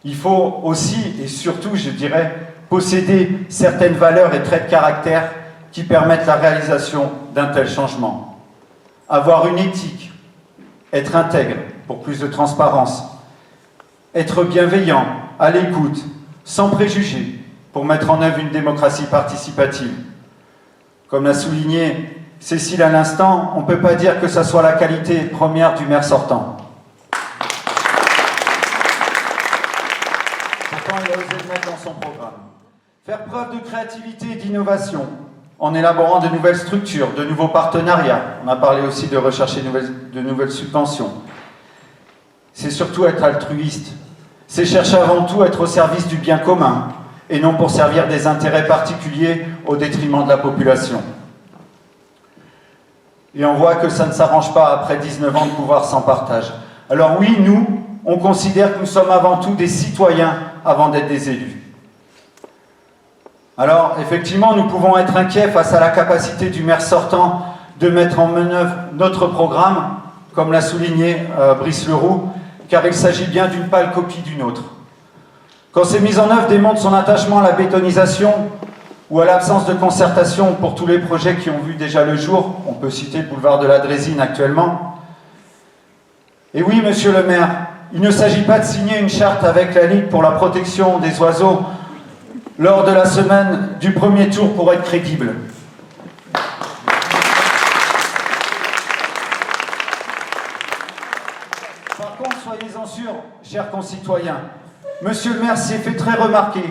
Il faut aussi, et surtout, je dirais, posséder certaines valeurs et traits de caractère qui permettent la réalisation d'un tel changement. Avoir une éthique, être intègre pour plus de transparence, être bienveillant, à l'écoute, sans préjugés, pour mettre en œuvre une démocratie participative. Comme l'a souligné Cécile à l'instant, on ne peut pas dire que ça soit la qualité première du maire sortant. Pourtant, il a osé le mettre dans son programme. Faire preuve de créativité et d'innovation en élaborant de nouvelles structures, de nouveaux partenariats. On a parlé aussi de rechercher de nouvelles subventions. C'est surtout être altruiste. C'est chercher avant tout à être au service du bien commun et non pour servir des intérêts particuliers au détriment de la population. Et on voit que ça ne s'arrange pas après 19 ans de pouvoir sans partage. Alors oui, nous, on considère que nous sommes avant tout des citoyens avant d'être des élus. Alors, effectivement, nous pouvons être inquiets face à la capacité du maire sortant de mettre en œuvre notre programme, comme l'a souligné Brice Leroux, car il s'agit bien d'une pâle copie d'une autre. Quand ces mises en œuvre démontrent son attachement à la bétonisation ou à l'absence de concertation pour tous les projets qui ont vu déjà le jour, on peut citer le boulevard de la Drésine actuellement. Et oui, monsieur le maire, il ne s'agit pas de signer une charte avec la Ligue pour la protection des oiseaux lors de la semaine du premier tour pour être crédible. Par contre, soyez-en sûrs, chers concitoyens, monsieur le maire s'est fait très remarquer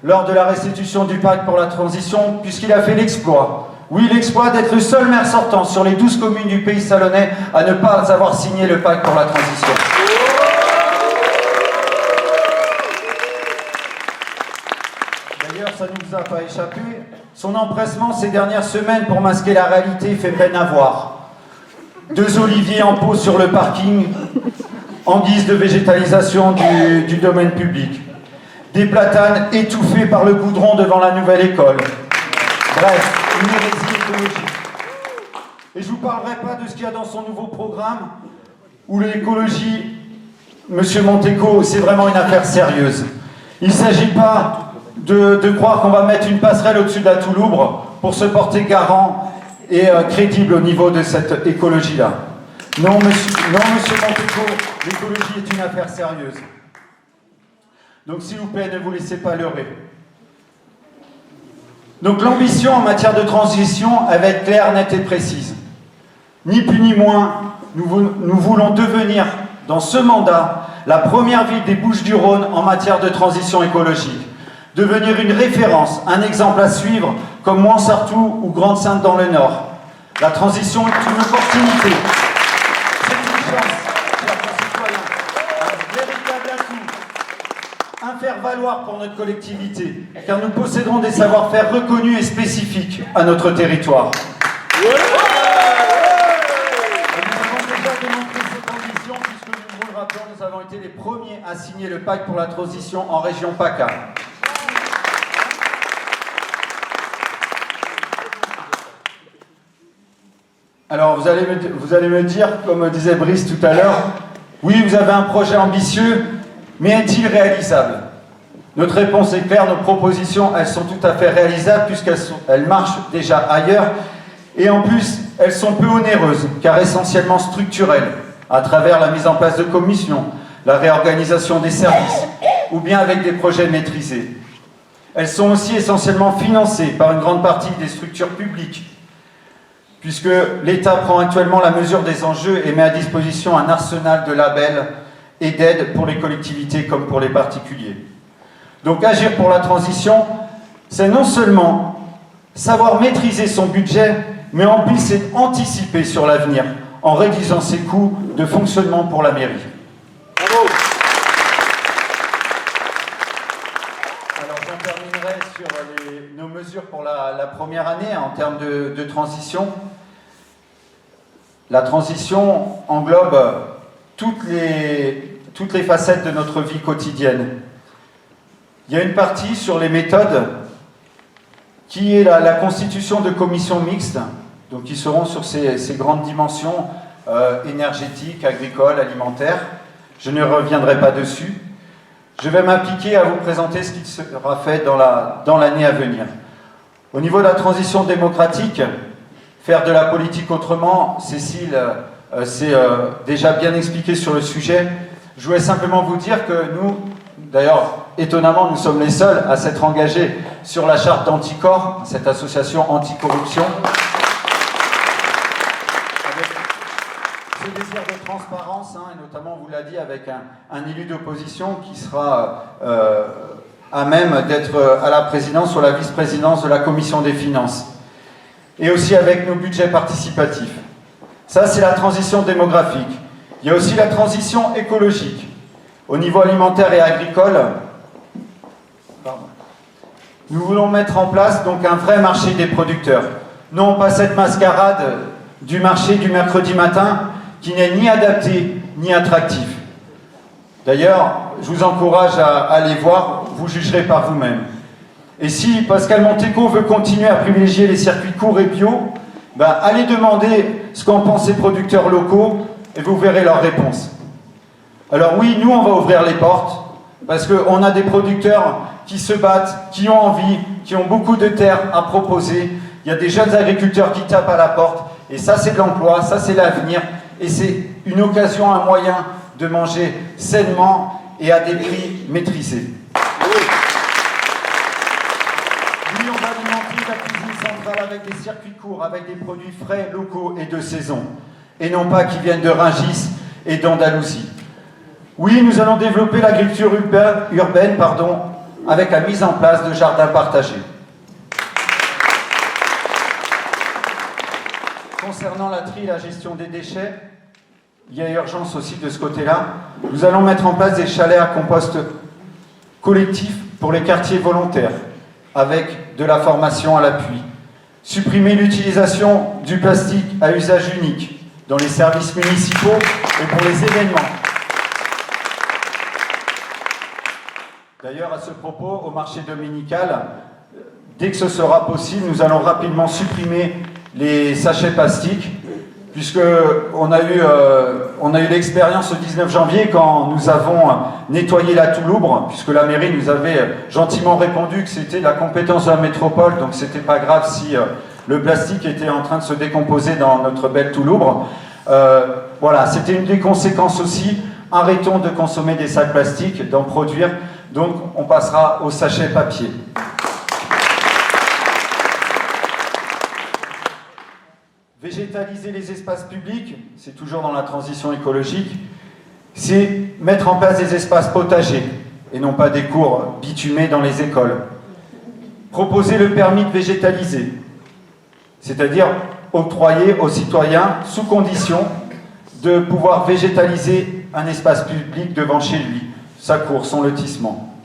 lors de la restitution du pacte pour la transition, puisqu'il a fait l'exploit. Oui, l'exploit d'être le seul maire sortant sur les 12 communes du pays salonnais à ne pas avoir signé le pacte pour la transition. D'ailleurs, ça ne nous a pas échappé. Son empressement ces dernières semaines pour masquer la réalité fait peine à voir. 2 oliviers en pot sur le parking en guise de végétalisation du domaine public. Des platanes étouffés par le goudron devant la nouvelle école. Bref, une hérésie écologique. Et je ne vous parlerai pas de ce qu'il y a dans son nouveau programme, où l'écologie, monsieur Monteco, c'est vraiment une affaire sérieuse. Il ne s'agit pas de croire qu'on va mettre une passerelle au-dessus de la Touloubre pour se porter garant et crédible au niveau de cette écologie-là. Non, monsieur Monteco, l'écologie est une affaire sérieuse. Donc s'il vous plaît, ne vous laissez pas leurrer. Donc l'ambition en matière de transition, elle va être claire, nette et précise. Ni plus ni moins, nous voulons devenir, dans ce mandat, la première ville des Bouches-du-Rhône en matière de transition écologique. Devenir une référence, un exemple à suivre, comme Montsartou ou Grande-Synthe dans le Nord. La transition est une opportunité. C'est une chance, chers concitoyens, un véritable atout, un faire-valoir pour notre collectivité, car nous posséderons des savoir-faire reconnus et spécifiques à notre territoire. Et nous avons déjà démontré cette ambition, puisque nous vous le rappelons, nous avons été les premiers à signer le pacte pour la transition en région PACA. Alors vous allez me dire, comme disait Brice tout à l'heure, oui, vous avez un projet ambitieux, mais est-il réalisable? Notre réponse est claire, nos propositions, elles sont tout à fait réalisables puisqu'elles marchent déjà ailleurs, et en plus, elles sont peu onéreuses, car essentiellement structurelles, à travers la mise en place de commissions, la réorganisation des services, ou bien avec des projets maîtrisés. Elles sont aussi essentiellement financées par une grande partie des structures publiques, puisque l'État prend actuellement la mesure des enjeux et met à disposition un arsenal de labels et d'aides pour les collectivités comme pour les particuliers. Donc agir pour la transition, c'est non seulement savoir maîtriser son budget, mais en plus c'est anticiper sur l'avenir en réduisant ses coûts de fonctionnement pour la mairie. Bravo. Alors j'en terminerai sur nos mesures pour la première année en termes de transition. La transition englobe toutes les facettes de notre vie quotidienne. Il y a une partie sur les méthodes qui est la constitution de commissions mixtes, donc qui seront sur ces grandes dimensions énergétiques, agricoles, alimentaires. Je ne reviendrai pas dessus. Je vais m'appliquer à vous présenter ce qui sera fait dans l'année à venir. Au niveau de la transition démocratique, faire de la politique autrement, Cécile s'est déjà bien expliqué sur le sujet. Je voulais simplement vous dire que nous, d'ailleurs, étonnamment, nous sommes les seuls à s'être engagés sur la charte d'Anticor, cette association anticorruption, avec ce désir de transparence, et notamment, on vous l'a dit, avec un élu d'opposition qui sera à même d'être à la présidence ou à la vice-présidence de la commission des finances. Et aussi avec nos budgets participatifs. Ça, c'est la transition démographique. Il y a aussi la transition écologique. Au niveau alimentaire et agricole, nous voulons mettre en place donc un vrai marché des producteurs. Non pas cette mascarade du marché du mercredi matin qui n'est ni adapté ni attractif. D'ailleurs, je vous encourage à aller voir, vous jugerez par vous-même. Et si Pascal Monteco veut continuer à privilégier les circuits courts et bio, allez demander ce qu'en pensent les producteurs locaux et vous verrez leur réponse. Alors oui, nous on va ouvrir les portes parce qu'on a des producteurs qui se battent, qui ont envie, qui ont beaucoup de terres à proposer. Il y a des jeunes agriculteurs qui tapent à la porte et ça c'est de l'emploi, ça c'est l'avenir et c'est une occasion, un moyen de manger sainement et à des prix maîtrisés. Oui, on va alimenter la cuisine centrale avec des circuits courts, avec des produits frais, locaux et de saison, et non pas qui viennent de Rungis et d'Andalousie. Oui, nous allons développer l'agriculture urbaine, avec la mise en place de jardins partagés. Concernant la tri et la gestion des déchets, il y a urgence aussi de ce côté-là. Nous allons mettre en place des chalets à compost collectifs pour les quartiers volontaires, avec de la formation à l'appui. Supprimer l'utilisation du plastique à usage unique dans les services municipaux et pour les événements. D'ailleurs, à ce propos, au marché dominical, dès que ce sera possible, nous allons rapidement supprimer les sachets plastiques, puisqu'on a eu l'expérience le 19 janvier quand nous avons nettoyé la Touloubre, puisque la mairie nous avait gentiment répondu que c'était la compétence de la métropole, donc c'était pas grave si le plastique était en train de se décomposer dans notre belle Touloubre. Voilà, c'était une des conséquences aussi. Arrêtons de consommer des sacs plastiques, d'en produire, donc on passera aux sachets papier. Végétaliser les espaces publics, c'est toujours dans la transition écologique, c'est mettre en place des espaces potagers et non pas des cours bitumés dans les écoles. Proposer le permis de végétaliser, c'est-à-dire octroyer aux citoyens, sous condition, de pouvoir végétaliser un espace public devant chez lui, sa cour, son lotissement.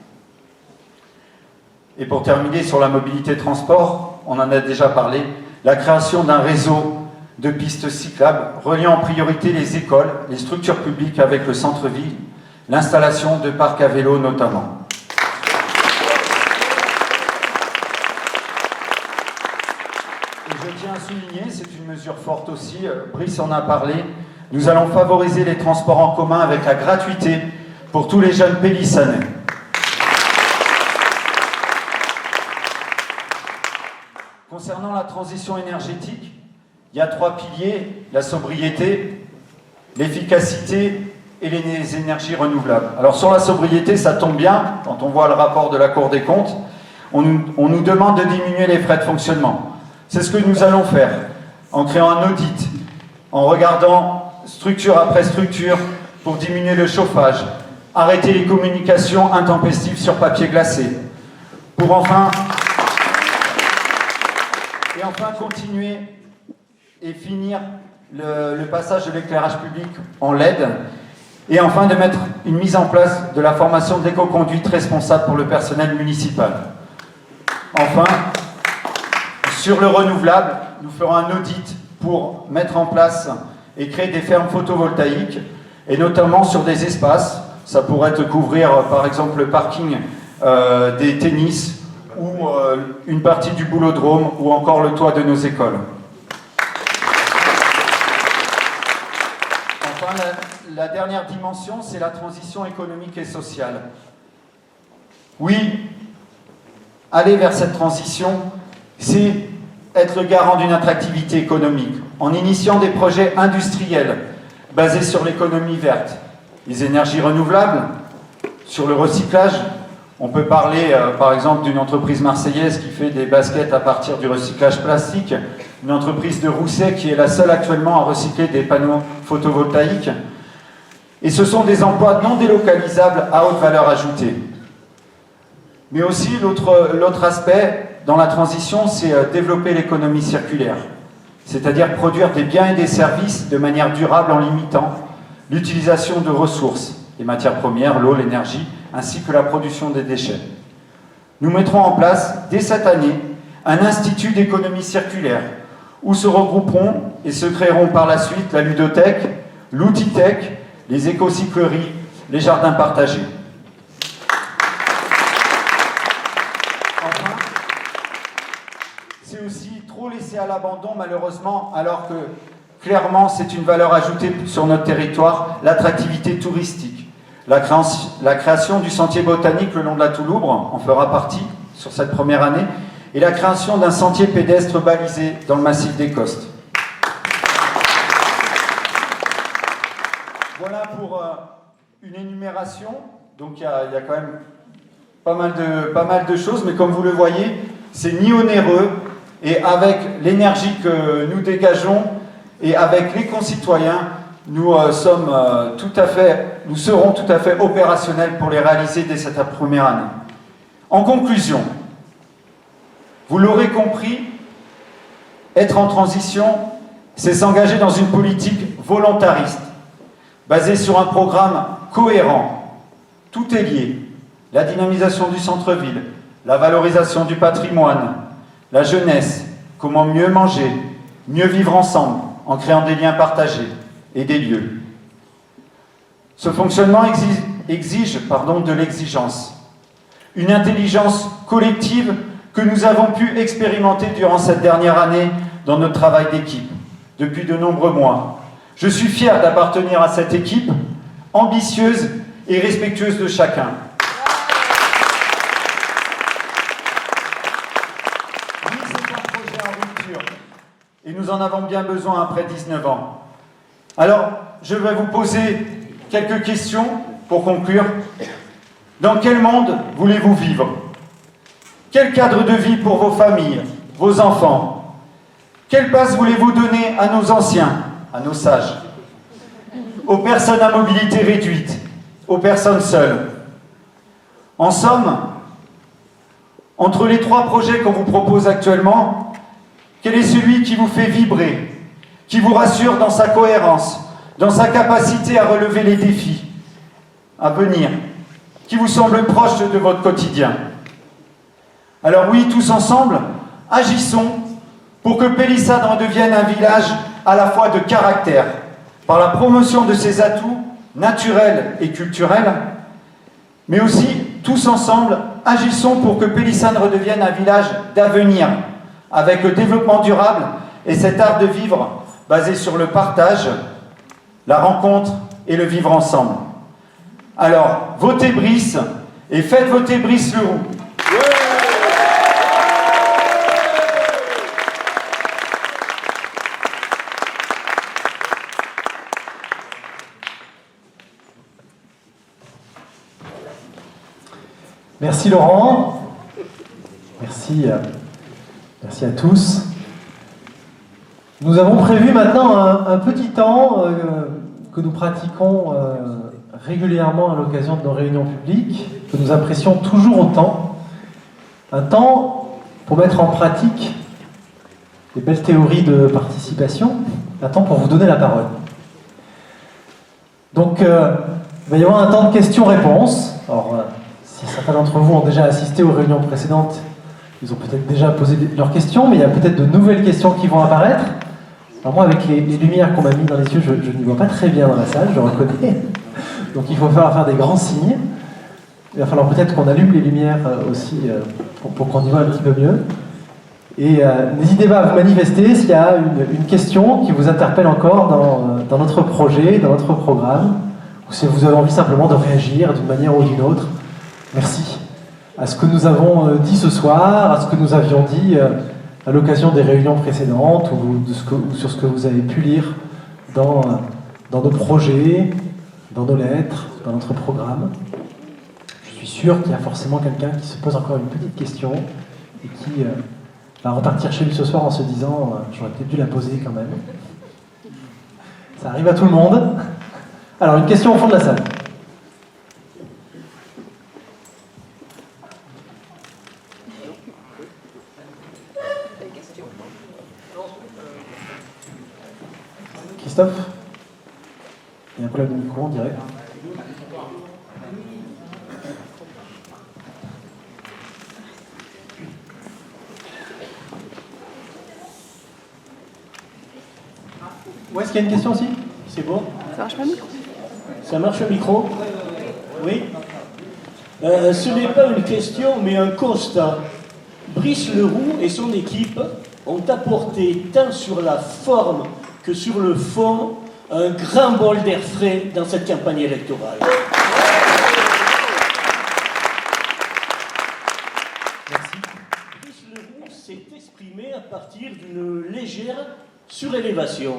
Et pour terminer sur la mobilité transport, on en a déjà parlé, la création d'un réseau de pistes cyclables reliant en priorité les écoles, les structures publiques avec le centre-ville, l'installation de parcs à vélo notamment. Et je tiens à souligner, c'est une mesure forte aussi, Brice en a parlé, nous allons favoriser les transports en commun avec la gratuité pour tous les jeunes pélissanais. Concernant la transition énergétique, il y a 3 piliers, la sobriété, l'efficacité et les énergies renouvelables. Alors sur la sobriété, ça tombe bien, quand on voit le rapport de la Cour des comptes, on nous demande de diminuer les frais de fonctionnement. C'est ce que nous allons faire, en créant un audit, en regardant structure après structure pour diminuer le chauffage, arrêter les communications intempestives sur papier glacé, pour enfin continuer et finir le passage de l'éclairage public en LED, et enfin de mettre une mise en place de la formation d'éco-conduite responsable pour le personnel municipal. Enfin, sur le renouvelable, nous ferons un audit pour mettre en place et créer des fermes photovoltaïques, et notamment sur des espaces. Ça pourrait couvrir par exemple le parking des tennis, ou une partie du boulodrome, ou encore le toit de nos écoles. Enfin, la dernière dimension, c'est la transition économique et sociale. Oui, aller vers cette transition, c'est être le garant d'une attractivité économique, en initiant des projets industriels basés sur l'économie verte, les énergies renouvelables, sur le recyclage. On peut parler par exemple d'une entreprise marseillaise qui fait des baskets à partir du recyclage plastique, une entreprise de Rousset qui est la seule actuellement à recycler des panneaux photovoltaïques. Et ce sont des emplois non délocalisables à haute valeur ajoutée. Mais aussi l'autre aspect dans la transition, c'est développer l'économie circulaire, c'est-à-dire produire des biens et des services de manière durable en limitant l'utilisation de ressources, les matières premières, l'eau, l'énergie, ainsi que la production des déchets. Nous mettrons en place, dès cette année, un institut d'économie circulaire, où se regrouperont et se créeront par la suite la ludothèque, l'outitech, les écocycleries, les jardins partagés. Enfin, laissé à l'abandon malheureusement, alors que clairement c'est une valeur ajoutée sur notre territoire, l'attractivité touristique. La création du sentier botanique le long de la Touloubre en fera partie sur cette première année, et la création d'un sentier pédestre balisé dans le massif des Costes. Voilà pour une énumération. Donc il y a quand même pas mal de choses, mais comme vous le voyez, c'est ni onéreux, et avec l'énergie que nous dégageons et avec les concitoyens, nous serons tout à fait opérationnels pour les réaliser dès cette première année. En conclusion, vous l'aurez compris, être en transition, c'est s'engager dans une politique volontariste, basée sur un programme cohérent. Tout est lié. La dynamisation du centre-ville, la valorisation du patrimoine, la jeunesse, comment mieux manger, mieux vivre ensemble, en créant des liens partagés et des lieux. Ce fonctionnement exige de l'exigence, une intelligence collective que nous avons pu expérimenter durant cette dernière année dans notre travail d'équipe, depuis de nombreux mois. Je suis fier d'appartenir à cette équipe, ambitieuse et respectueuse de chacun. Oui, c'est un projet en rupture, et nous en avons bien besoin après 19 ans. Alors, je vais vous poser quelques questions pour conclure. Dans quel monde voulez-vous vivre ? Quel cadre de vie pour vos familles, vos enfants ? Quelle place voulez-vous donner à nos anciens, à nos sages, aux personnes à mobilité réduite, aux personnes seules? En somme, entre les 3 projets qu'on vous propose actuellement, quel est celui qui vous fait vibrer, qui vous rassure dans sa cohérence, dans sa capacité à relever les défis à venir, qui vous semble proche de votre quotidien? Alors oui, tous ensemble, agissons pour que Pélissade redevienne un village à la fois de caractère, par la promotion de ses atouts naturels et culturels, mais aussi, tous ensemble, agissons pour que Pélissade redevienne un village d'avenir, avec le développement durable et cet art de vivre basé sur le partage, la rencontre et le vivre ensemble. Alors, votez Brice et faites voter Brice Leroux. Merci Laurent, merci à tous. Nous avons prévu maintenant un petit temps que nous pratiquons régulièrement à l'occasion de nos réunions publiques, que nous apprécions toujours autant. Un temps pour mettre en pratique les belles théories de participation, un temps pour vous donner la parole. Donc, il va y avoir un temps de questions-réponses. Alors, si certains d'entre vous ont déjà assisté aux réunions précédentes, ils ont peut-être déjà posé leurs questions, mais il y a peut-être de nouvelles questions qui vont apparaître. Alors moi, avec les lumières qu'on m'a mis dans les yeux, je n'y vois pas très bien dans la salle, je reconnais. Donc il va falloir faire des grands signes. Il va falloir peut-être qu'on allume les lumières aussi pour qu'on y voit un petit peu mieux. Et n'hésitez pas à vous manifester s'il y a une question qui vous interpelle encore dans notre projet, dans notre programme, ou si vous avez envie simplement de réagir d'une manière ou d'une autre. Merci à ce que nous avons dit ce soir, à ce que nous avions dit à l'occasion des réunions précédentes ou sur ce que vous avez pu lire dans nos projets, dans nos lettres, dans notre programme. Je suis sûr qu'il y a forcément quelqu'un qui se pose encore une petite question et qui va repartir chez lui ce soir en se disant j'aurais peut-être dû la poser quand même. Ça arrive à tout le monde. Alors, une question au fond de la salle. Christophe? Il y a un problème de micro, on dirait. Où est-ce qu'il y a une question aussi? C'est bon? Ça marche pas le micro? Ça marche le micro? Oui. Ce n'est pas une question, mais un constat. Brice Leroux et son équipe ont apporté, tant sur la forme que sur le fond, un grand bol d'air frais dans cette campagne électorale. Brice Leroux s'est exprimé à partir d'une légère surélévation.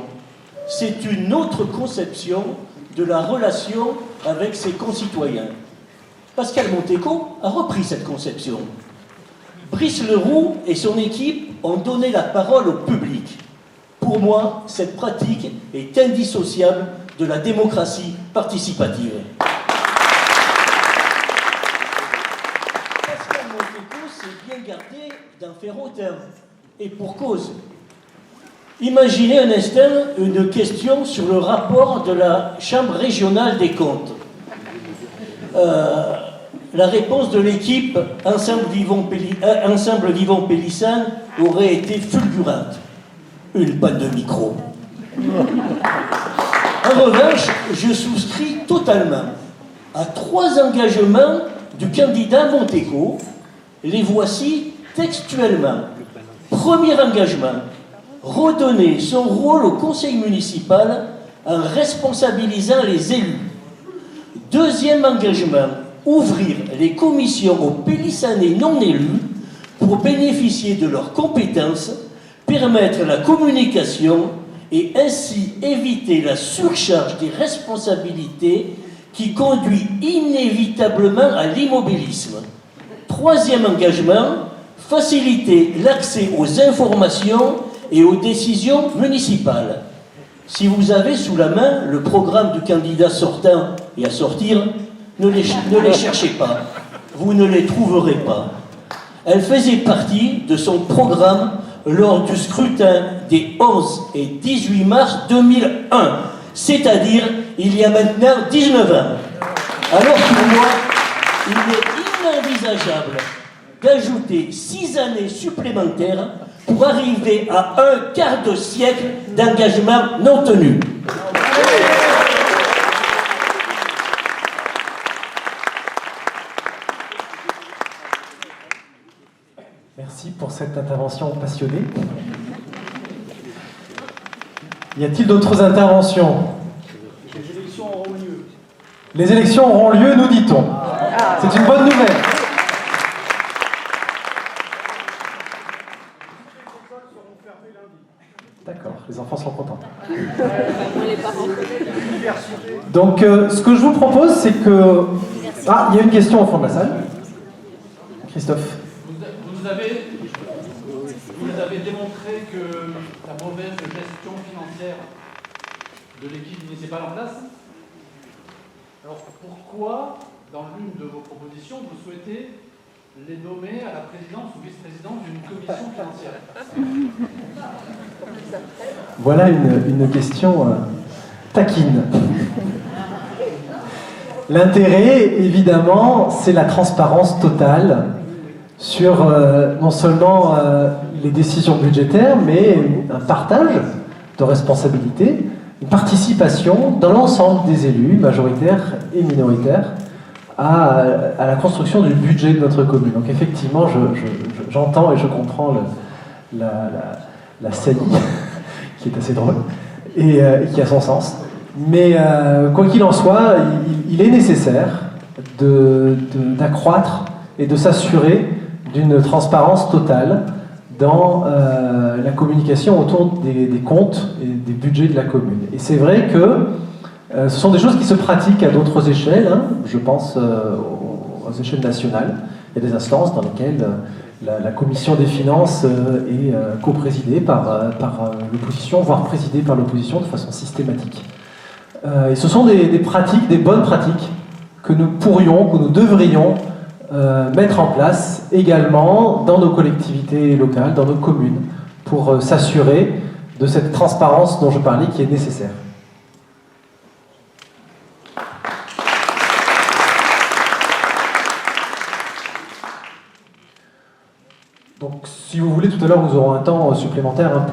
C'est une autre conception de la relation avec ses concitoyens. Pascal Monteco a repris cette conception. Brice Leroux et son équipe ont donné la parole au public. Pour moi, cette pratique est indissociable de la démocratie participative. Pascal Monteco s'est bien gardé d'en faire autant, et pour cause. Imaginez un instant une question sur le rapport de la Chambre régionale des comptes. La réponse de l'équipe Ensemble Vivons Pélissane aurait été fulgurante. Une panne de micro. En revanche, je souscris totalement à 3 engagements du candidat Monteco. Les voici textuellement. Premier engagement, redonner son rôle au conseil municipal en responsabilisant les élus. Deuxième engagement, ouvrir les commissions aux Pélissanais non élus pour bénéficier de leurs compétences, permettre la communication et ainsi éviter la surcharge des responsabilités qui conduit inévitablement à l'immobilisme. Troisième engagement, faciliter l'accès aux informations et aux décisions municipales. Si vous avez sous la main le programme du candidat sortant et à sortir, ne les cherchez pas, vous ne les trouverez pas. Elle faisait partie de son programme lors du scrutin des 11 et 18 mars 2001, c'est-à-dire il y a maintenant 19 ans. Alors pour moi, il est inenvisageable d'ajouter 6 années supplémentaires pour arriver à un quart de siècle d'engagement non tenu. Merci pour cette intervention passionnée. Y a-t-il d'autres interventions? Les élections auront lieu. Les élections auront lieu, nous dit-on. C'est une bonne nouvelle. D'accord, les enfants sont contents. Donc, ce que je vous propose, c'est que... Ah, il y a une question au fond de la salle. Christophe. Vous avez démontré que la mauvaise gestion financière de l'équipe municipale en place. Alors pourquoi, dans l'une de vos propositions, vous souhaitez les nommer à la présidence ou vice-présidence d'une commission financière? Voilà une question taquine. L'intérêt, évidemment, c'est la transparence totale sur non seulement les décisions budgétaires, mais un partage de responsabilités, une participation dans l'ensemble des élus, majoritaires et minoritaires, à la construction du budget de notre commune. Donc effectivement, j'entends et je comprends la saillie, qui est assez drôle, et qui a son sens. Mais quoi qu'il en soit, il est nécessaire d'accroître et de s'assurer d'une transparence totale dans la communication autour des comptes et des budgets de la commune. Et c'est vrai que ce sont des choses qui se pratiquent à d'autres échelles, hein. Je pense aux échelles nationales. Il y a des instances dans lesquelles la commission des finances est coprésidée par l'opposition, voire présidée par l'opposition de façon systématique. Et ce sont des pratiques, des bonnes pratiques que nous pourrions, que nous devrions mettre en place également dans nos collectivités locales, dans nos communes, pour s'assurer de cette transparence dont je parlais qui est nécessaire. Donc, si vous voulez, tout à l'heure, nous aurons un temps supplémentaire pour